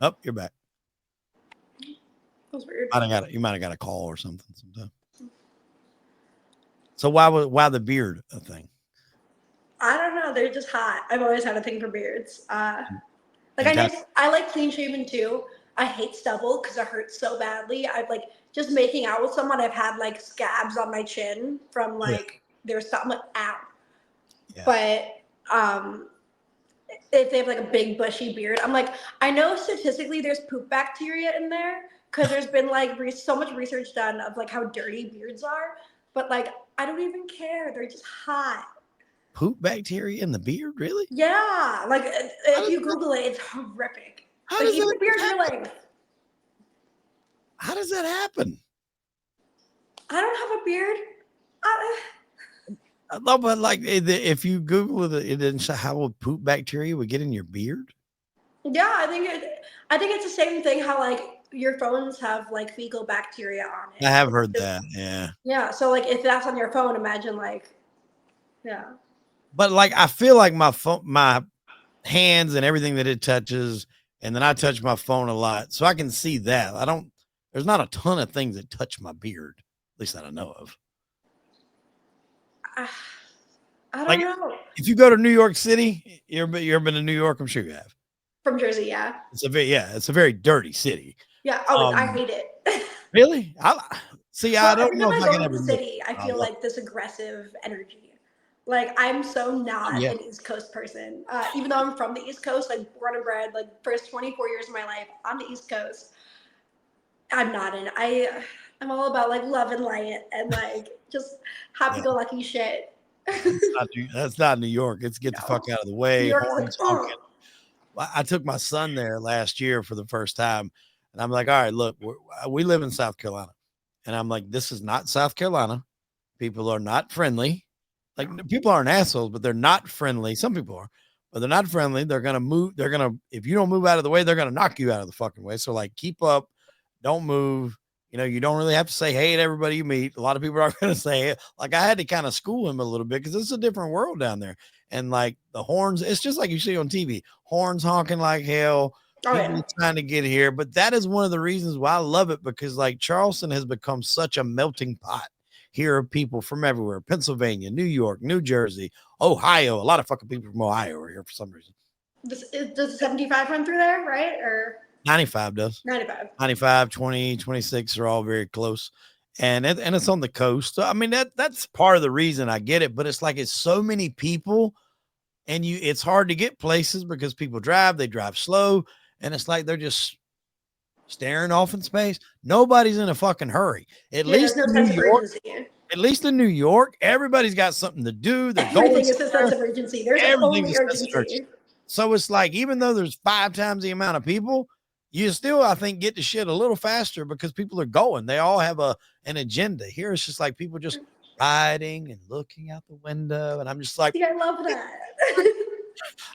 Oh, you're back. That was weird. You might have got a call or something sometime. So why the beard a thing? I don't know. They're just hot. I've always had a thing for beards. Like And kind I like clean shaven too. I hate stubble because it hurts so badly. I've like just making out with someone. I've had like scabs on my chin from of, like there's something like ow. yeah. But if they have like a big bushy beard, I'm like I know statistically there's poop bacteria in there because there's been like so much research done of like how dirty beards are. But like I don't even care. They're just hot. Poop bacteria in the beard, really? Yeah, like How if does you that Google it, it's horrific. how Like does even that the beards your happen? length. How does that happen? I don't have a beard. I, No, but like if you Google it, it didn't show how a poop bacteria would get in your beard. yeah, I think it's the same thing. How like your phones have like fecal bacteria on I it. have heard that, yeah. Yeah, so like if that's on your phone, imagine like yeah. But like I feel like my hands and everything that it touches, and then I touch my phone a lot, so I can see that. I don't. There's not a ton of things that touch my beard, at least that I know of. I, I Like don't know. if you go to New York City, you ever been to New York? I'm sure you have. From Jersey, yeah, It's a very dirty city. yeah. Oh, I Um, hate it. really? I see. I Well, don't every know time if I I go can to ever the admit city, I I feel love. like this aggressive energy. Like, I'm so Oh, not yeah. an East Coast person. Even though I'm from the East Coast, like born and bred, like first 24 years of my life on the East Coast, I'm not in. I'm all about like love and light and like just happy Yeah. go lucky shit. That's not New York. It's get the fuck No, out of the New way, York is like, horns honking. I took my son there last year for the first time, and I'm like, "All right, look, we live in South Carolina," and I'm like, "This is not South Carolina. People are not friendly. Like people aren't assholes, but they're not friendly. Some people are, but they're not friendly. They're gonna move. They're gonna if you don't move out of the way, they're gonna knock you out of the fucking way. So like, keep up. Don't move. You know, you don't really have to say hey to everybody you meet. A lot of people aren't going to say it. Like I had to kind of school him a little bit because it's a different world down there. And like the horns, it's just like you see on TV, horns honking like hell. oh People yeah, trying to get here, but that is one of the reasons why I love it because like Charleston has become such a melting pot here are people from everywhere Pennsylvania, New York, New Jersey, Ohio. A lot of fucking people from Ohio are here for some reason. does the 75 run through there, right? Or 95 does. 95? 95, 20, 26 are all very close. And it's on the coast. So, I mean, that's part of the reason I get it, but it's like it's so many people and it's hard to get places because people they drive slow, and it's like they're just staring off in space. Nobody's in a fucking hurry. At Yeah, there's least no in sense New of York, urgency. at least in New York, everybody's got something to do. They're going Everything is a sense somewhere. of urgency. There's like Everything's a only sense of urgency. urgency. So it's like, even though there's 5 times the amount of people, you still, I think, get to shit a little faster because people are going. They all have an agenda. Here it's just like people just riding and looking out the window. And I'm just like, See, I love that.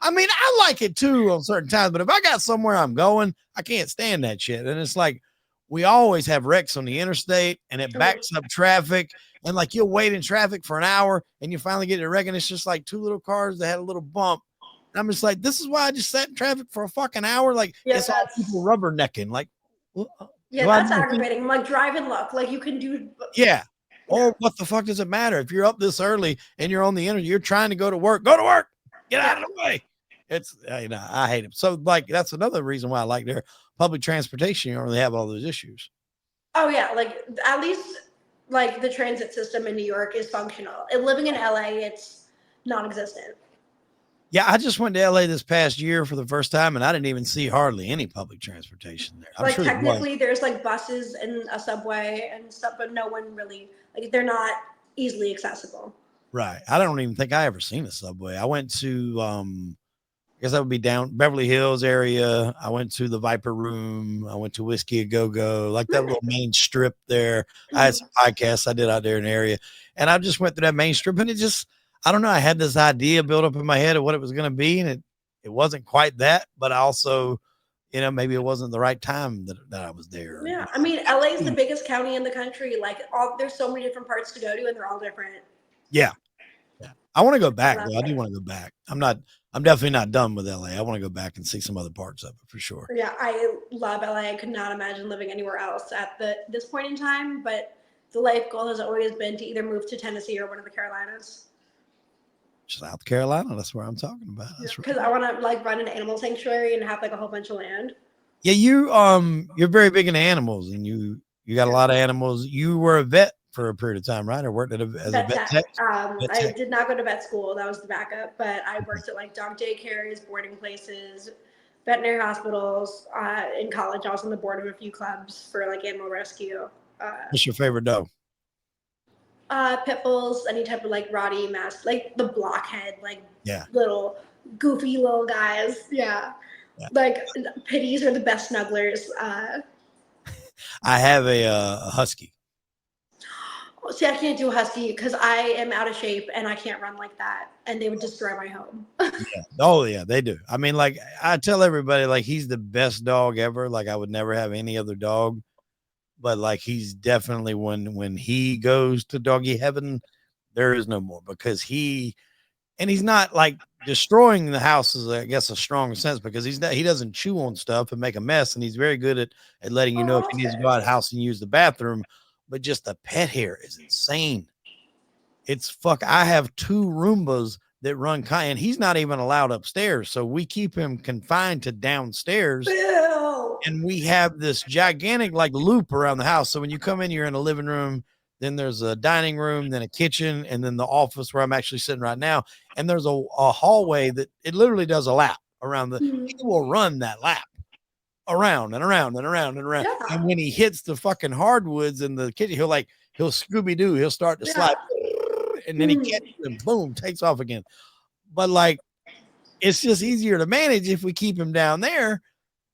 I mean, I like it too on certain times, but if I got somewhere I'm going, I can't stand that shit. And it's like, we always have wrecks on the interstate and it Oh, backs up traffic. And like you'll wait in traffic for an hour and you finally get to a wreck and it's just like 2 little cars that had a little bump. And I'm just like, this is why I just sat in traffic for a fucking hour. Like yeah, it's all people rubbernecking. Like, yeah, do I that's need to think? aggravating. Like drive and look. Like you can do. Yeah. Yeah, Or what the fuck does it matter if you're up this early and you're on the internet? You're trying to go to work. Go to work. Get out yeah. of the way. It's I hate it. So like that's another reason why I like their public transportation. You don't really have all those issues. Oh yeah, like at least like the transit system in New York is functional. And living in LA, it's non-existent. Yeah, I just went to LA this past year for the first time, and I didn't even see hardly any public transportation there. I'm Like sure there was. technically, there's like buses and a subway and stuff, but no one really like they're not easily accessible. Right. I don't even think I ever seen a subway. I went to I guess that would be down Beverly Hills area. I went to the Viper Room. I went to Whiskey a Go Go, like that little main strip there. I had some podcasts I did out there in the area, and I just went through that main strip, and it just, I don't know. I had this idea built up in my head of what it was going to be, and it wasn't quite that, but I also, maybe it wasn't the right time that I was there. Yeah, I mean, LA is the biggest county in the country. Like, there's so many different parts to go to, and they're all different. Yeah, yeah. I want to go I back love though. I do it. want to go back. I'm definitely not done with LA. I want to go back and see some other parts of it for sure. Yeah, I love LA. I could not imagine living anywhere else at this point in time. But the life goal has always been to either move to Tennessee or one of the Carolinas. South Carolina, that's where I'm talking about. That's right. Because I want to like run an animal sanctuary and have like a whole bunch of land. Yeah, you're very big into animals, and you got a Yeah. lot of animals. You were a vet for a period of time, right? Or worked as a Vet vet tech. tech? Vet I tech. did not go to vet school. That was the backup. But I worked at like dog daycares, boarding places, veterinary hospitals. In college, I was on the board of a few clubs for like animal rescue. What's your favorite dog? Pit bulls, any type of like rotty mass, like the blockhead, like Yeah, little goofy little guys. Yeah. yeah. Like pitties are the best snugglers. I have a husky. See, I can't do a husky because I am out of shape and I can't run like that, and they would destroy my home. Yeah. Oh yeah, they do. I mean, like I tell everybody, like he's the best dog ever. Like I would never have any other dog, but like he's definitely when he goes to doggy heaven, there is no more because he's not like destroying the house is I guess a strong sense because he doesn't chew on stuff and make a mess, and he's very good at letting you know Oh, if he that's needs to go good. out of the house and use the bathroom. But just the pet hair is insane. It's fuck. I have 2 Roombas that run and he's not even allowed upstairs, so we keep him confined to downstairs, Ew. and we have this gigantic like loop around the house. So when you come in, you're in a living room. then there's a dining room, then a kitchen, and then the office where I'm actually sitting right now. And there's a hallway that it literally does a lap around the. He Mhm. will run that lap around and around and around and around. Yeah. And when he hits the fucking hardwoods in the kitchen, he'll Scooby Doo. He'll start to slide, Yeah. and then he catches Mhm. and boom, takes off again. But like, it's just easier to manage if we keep him down there.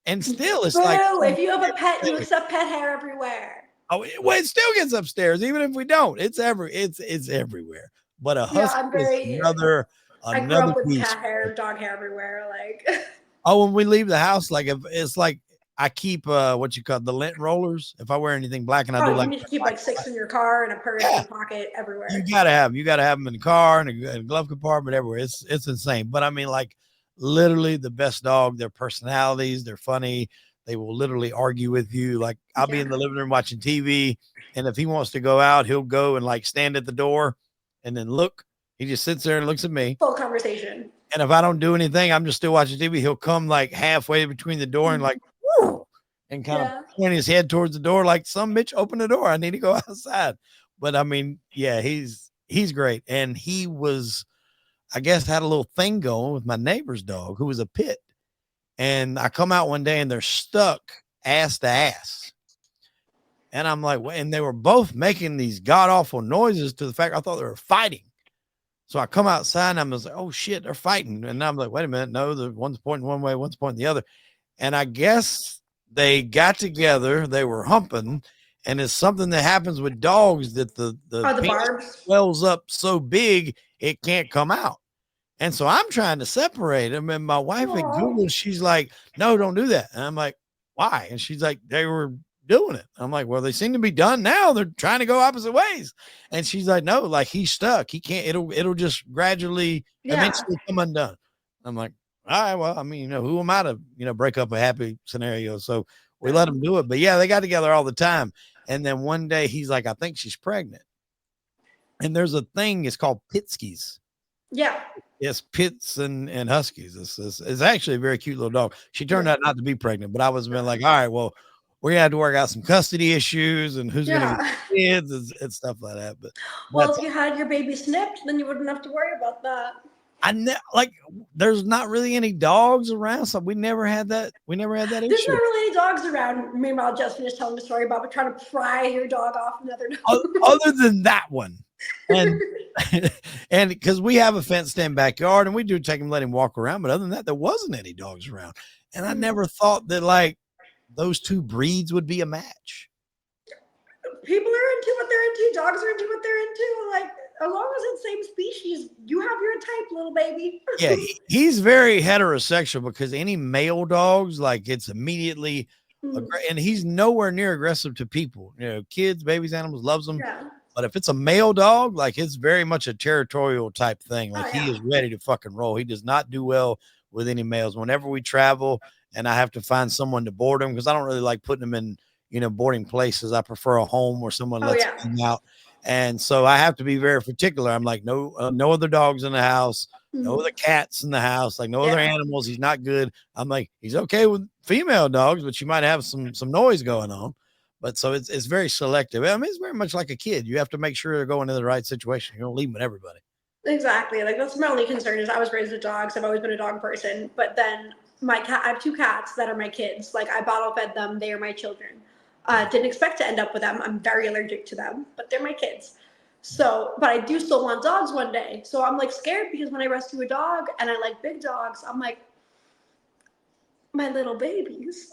And still, it's like, Boo! If you have a pet, you accept pet hair everywhere. oh, well, it still gets upstairs, even if we don't. It's everywhere. But a Yeah, husky I'm is very. I grew another up with beast. cat hair, dog hair everywhere. Like, Oh, when we leave the house, like if it's like I keep what you call the lint rollers. If I wear anything black and I do oh, you like need to keep black like and white, six in your car and a purse and yeah, a pocket you everywhere. gotta have them in the car and a glove compartment everywhere. It's insane. But I mean, like literally the best dog. Their personalities, they're funny. They will literally argue with you. Like I'll be Yeah, in the living room watching TV, and if he wants to go out, he'll go and like stand at the door, and then look. He just sits there and looks at me. full conversation. And if I don't do anything, I'm just still watching TV. He'll come like halfway between the door and like, Mhm. woo, and kind of Yeah, point his head towards the door, like some bitch, open the door. I need to go outside. But I mean, yeah, he's great. And he was, I guess, had a little thing going with my neighbor's dog, who was a pit. And I come out one day and they're stuck ass to ass. And I'm like, and they were both making these god awful noises to the fact I thought they were fighting. So I come outside and I'm just like, oh shit, they're fighting. And I'm like, wait a minute. No, the one's pointing one way, one's pointing the other. And I guess they got together, they were humping, and it's something that happens with dogs that the are the penis barbs? swells up so big it can't come out. And so I'm trying to separate them. And my wife at Oh, Google, she's like, no, don't do that. And I'm like, why? And she's like, they were doing it. I'm like, well, they seem to be done now. They're trying to go opposite ways. And she's like, no, like he's stuck. He can't, it'll just gradually yeah, eventually come undone. I'm like, all right, well, I mean, who am I to, break up a happy scenario? So we let yeah, him do it. But yeah, they got together all the time. And then one day he's like, I think she's pregnant. And there's a thing, it's called Pitskis. yeah, Yes, pits and huskies. It's actually a very cute little dog. She turned yeah, out not to be pregnant, but I was been like, all right, well, we're gonna have to work out some custody issues and who's gonna get yeah. the kids and stuff like that. But Well, that's if you had your baby snipped, then you wouldn't have to worry about that. like there's not really any dogs around, so we never had that. We never had that There's not issue. really any dogs around. Meanwhile, Jess finished telling the story about trying to pry your dog off another dog. Other than that one, and and because we have a fenced in backyard and we do take him, let him walk around, but other than that, there wasn't any dogs around, and I Mm. never thought that like those two breeds would be a match. People are into what they're into. Dogs are into what they're into. Like, as long as it's same species, you have your type, little baby. Yeah, he's very heterosexual because any male dogs, like it's immediately, Mm. and he's nowhere near aggressive to people. Kids, babies, animals, loves them. Yeah. But if it's a male dog, like it's very much a territorial type thing. Like Oh, he yeah. is ready to fucking roll. He does not do well with any males. Whenever we travel and I have to find someone to board him, because I don't really like putting them in, boarding places. I prefer a home where someone Oh, lets yeah. him out. And so I have to be very particular. I'm like, no, no other dogs in the house, no Mm. other cats in the house, like no other Yeah. animals. He's not good. I'm like, he's okay with female dogs, but you might have some noise going on. But so it's very selective. I mean, it's very much like a kid. You have to make sure they're going into the right situation. You don't leave them with everybody. Exactly. Like, that's my only concern is I was raised with dogs. I've always been a dog person. But then my cat, I have two cats that are my kids. Like, I bottle fed them. They are my children. Didn't expect to end up with them. I'm very allergic to them, but they're my kids. So, but I do still want dogs one day. So I'm like scared because when I rescue a dog and I like big dogs, I'm like, my little babies.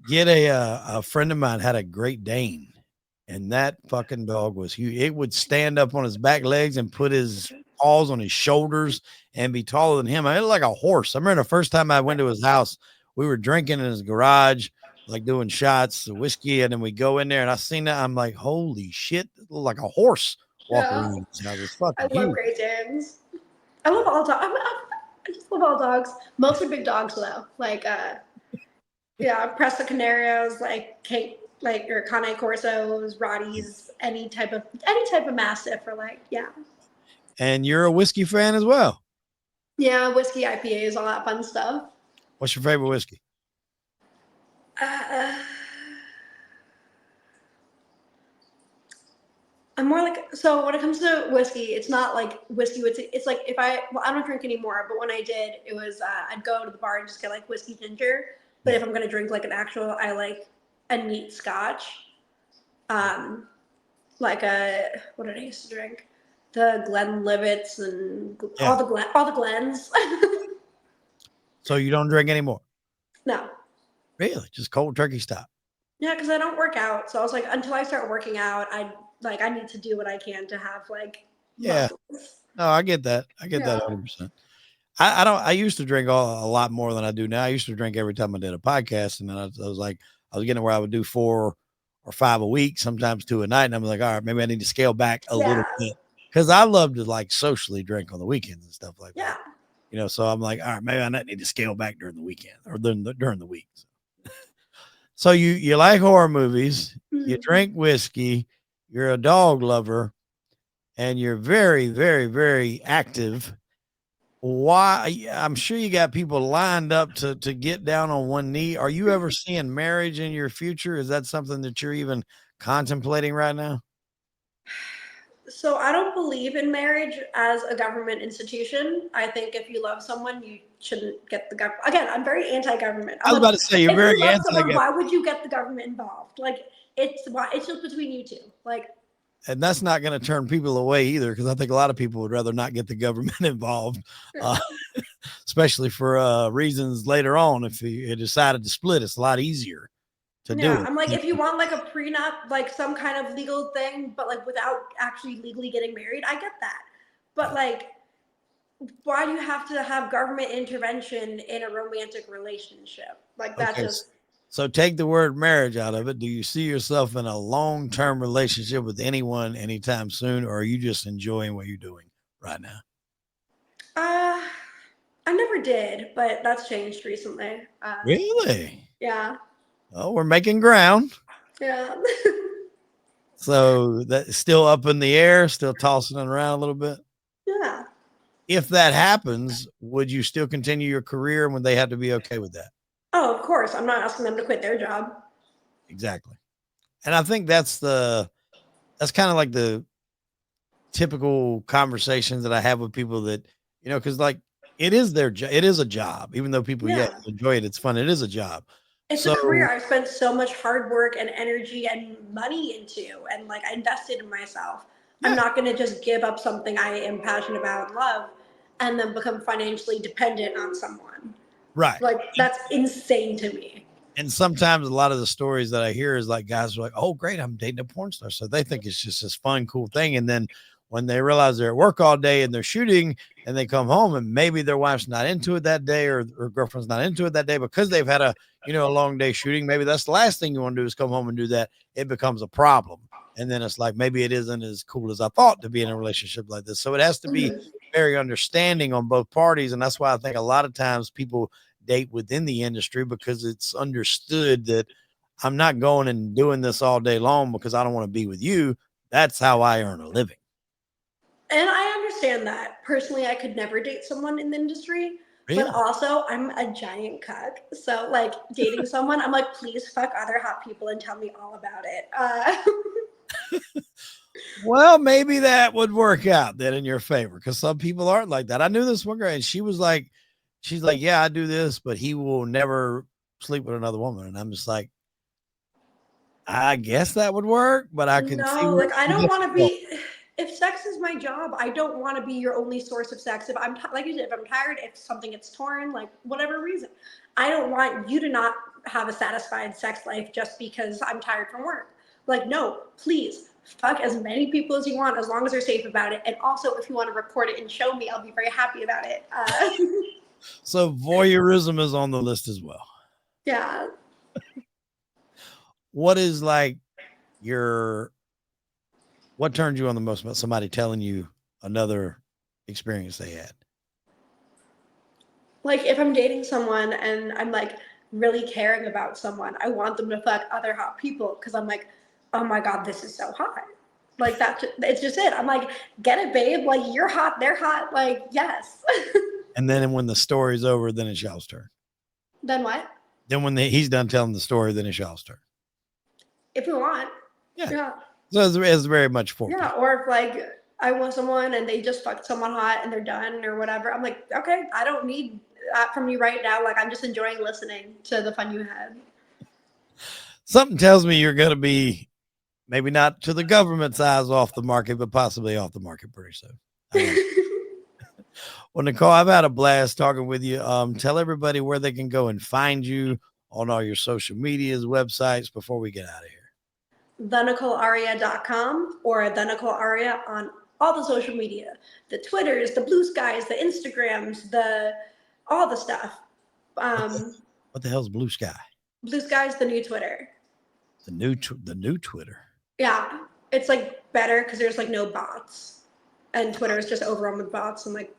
Get a friend of mine had a Great Dane, and that fucking dog was huge. It would stand up on his back legs and put his paws on his shoulders and be taller than him. I mean, like a horse. I remember the first time I went to his house, we were drinking in his garage, like doing shots of whiskey, and then we go in there and I seen that. I'm like, holy shit, it looked like a horse walking Yeah. around his house. It's I fucking love huge. Great Danes. I love all dogs. I just love all dogs. Mostly big dogs though. Like yeah, Presa Canarios, like Kate, like or Cane Corsos, Rotties, any type of Mastiff, or like yeah, And you're a whiskey fan as well. yeah, whiskey IPAs, all that fun stuff. What's your favorite whiskey? Uh, I'm more like, so when it comes to whiskey, it's not like whiskey. It's like if well, I don't drink anymore, but when I did, it was I'd go to the bar and just get like whiskey ginger. But Yeah. if I'm gonna drink like an actual, I like a neat Scotch, um, like a what did I used to drink? The Glenlivets and Yeah. all the Glens. So you don't drink anymore? No, Really? Just cold turkey stop? yeah, because I don't work out, so I was like, until I start working out, I need to do what I can to have like Yeah. muscles. No, I get that. I get that Yeah. 100%. I don't. I used to drink a lot more than I do now. I used to drink every time I did a podcast, and then I was like, I was getting where I would do 4 or 5 a week, sometimes 2 a night, and I'm like, all right, maybe I need to scale back a Yeah. little bit because I love to like socially drink on the weekends and stuff like that. Yeah. So I'm like, all right, maybe I need to scale back during the weekend or during the week. So you like horror movies, you Mhm. drink whiskey, you're a dog lover, and you're very, very, very active. Why? I'm sure you got people lined up to get down on one knee. Are you ever seeing marriage in your future? Is that something that you're even contemplating right now? So I don't believe in marriage as a government institution. I think if you love someone, you shouldn't get the government. Again, I'm very anti-government. I I'm was like, about to say you're if you very love someone, anti-gay, why would you get the government involved? Like, it's just between you two. Like, and that's not going to turn people away either, because I think a lot of people would rather not get the government involved, uh, yeah. especially for reasons later on. If you decided to split, it's a lot easier to do Yeah, it. I'm like, if you want like a prenup, like some kind of legal thing, but like without actually legally getting married, I get that. But Yeah. like, why do you have to have government intervention in a romantic relationship? Like that Okay. just So take the word marriage out of it. Do you see yourself in a long term relationship with anyone anytime soon, or are you just enjoying what you're doing right now? uh I never did, but that's changed recently. Really? Yeah. Oh, we're making ground. Yeah. So that's still up in the air, still tossing it around a little bit. Yeah. If that happens, would you still continue your career and would they have to be okay with that? Oh, of course. I'm not asking them to quit their job. Exactly. And I think that's kind of like the typical conversations that I have with people that, because like it is their job. It is a job, even though people, yeah, Yeah. enjoy it. It's fun. It is a job. It's a career So I've spent so much hard work and energy and money into, and like I invested in myself. I'm yeah, not going to just give up something I am passionate about and love and then become financially dependent on someone. right. Like, that's insane to me. And sometimes a lot of the stories that I hear is like guys are like, "Oh, great, I'm dating a porn star," so they think it's just this fun, cool thing. And then when they realize they're at work all day and they're shooting, and they come home and maybe their wife's not into it that day, or girlfriend's not into it that day because they've had a long day shooting. Maybe that's the last thing you want to do is come home and do that. It becomes a problem, and then it's like maybe it isn't as cool as I thought to be in a relationship like this. So it has to be Mhm. very understanding on both parties, and that's why I think a lot of times people date within the industry because it's understood that I'm not going and doing this all day long because I don't want to be with you. That's how I earn a living. And I understand that. Personally, I could never date someone in the industry, but Really? also I'm a giant cuck. So, like, dating someone, I'm like, please fuck other hot people and tell me all about it. Well, maybe that would work out then in your favor because some people aren't like that. I knew this one girl and she's like, yeah, I do this, but he will never sleep with another woman. And I'm just like, I guess that would work, but I can see No, where like, I you don't get want to to. be. If sex is my job, I don't want to be your only source of sex. If I'm, like you said, if I'm tired, if something gets torn, like, whatever reason, I don't want you to not have a satisfied sex life just because I'm tired from work. Like, no, please fuck as many people as you want, as long as they're safe about it. And also, if you want to record it and show me, I'll be very happy about it. So voyeurism is on the list as well. Yeah. What is like your what turned you on the most about somebody telling you another experience they had? Like, if I'm dating someone and I'm like really caring about someone, I want them to fuck other hot people because I'm like, oh my god, this is so hot. Like that, it's just it. I'm like, get it, babe. Like, you're hot, they're hot. Like, yes. And then when the story's over, then it's y'all's turn. Then what? Then when he's done telling the story, then it's y'all's turn. If we want, Yeah. yeah. So it's very much for Yeah, people. or if like I want someone and they just fucked someone hot and they're done or whatever, I'm like, okay, I don't need that from you right now. Like I'm just enjoying listening to the fun you had. Something tells me you're going to be maybe not to the government's eyes off the market, but possibly off the market pretty soon. I got it. Well, Nicole, I've had a blast talking with you. Tell everybody where they can go and find you on all your social medias, websites before we get out of here. TheNicoleAria.com or The Nicole Aria on all the social media, the Twitters, the Blue Skies, the Instagrams, the all the stuff. What the, Um, what the hell's Blue Sky? Blue Sky's the new Twitter. The new Twitter. Yeah, it's like better because there's like no bots, and Twitter is just overrun with bots. I'm like,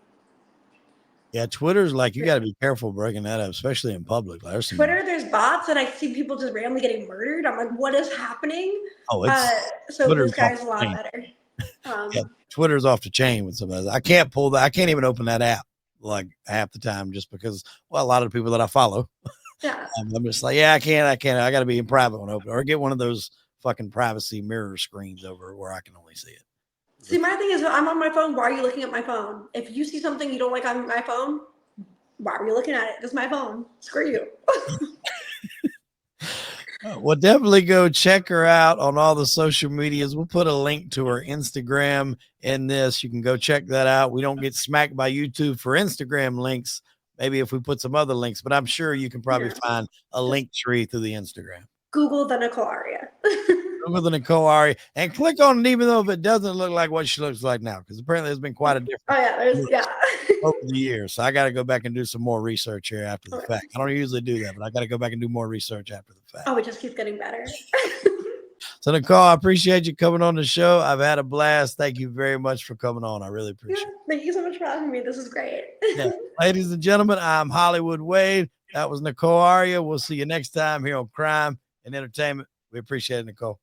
Yeah, Twitter's like you yeah. got to be careful breaking that up, especially in public. Like, there's some. Twitter, there's bots, and I see people just randomly getting murdered. I'm like, what is happening? Oh, Uh, it's so Blue Twitter's Sky off is a the lot chain. better. Yeah, Um, Twitter's off the chain with some of those. I can't pull that. I can't even open that app like half the time just because. Well, a lot of the people that I follow, yeah. I'm just like, yeah, I can't. I got to be in private when I open, or get one of those fucking privacy mirror screens over where I can only see it. See, It's, my thing is, I'm on my phone. Why are you looking at my phone? If you see something you don't like on my phone, why are you looking at it? It's my phone. Screw you. well, definitely go check her out on all the social medias. We'll put a link to her Instagram in this. You can go check that out. We don't get smacked by YouTube for Instagram links. Maybe if we put some other links, but I'm sure you can probably Yeah. find a Just link tree through the Instagram. Google the Nicole Aria. Google the Nicole Ari and click on it, even though if it doesn't look like what she looks like now, because apparently there's been quite a Oh difference yeah, there's yeah. over the years. So I got to go back and do some more research here after the Okay. fact. I don't usually do that, but I got to go back and do more research after the fact. Oh, it just keeps getting better. So Nicole, I appreciate you coming on the show. I've had a blast. Thank you very much for coming on. I really Yeah, appreciate thank you so much for having me. This is great. it. Yeah. Ladies and gentlemen, I'm Hollywood Wade. That was Nicole Aria. We'll see you next time here on Crime and Entertainment. We appreciate it, Nicole.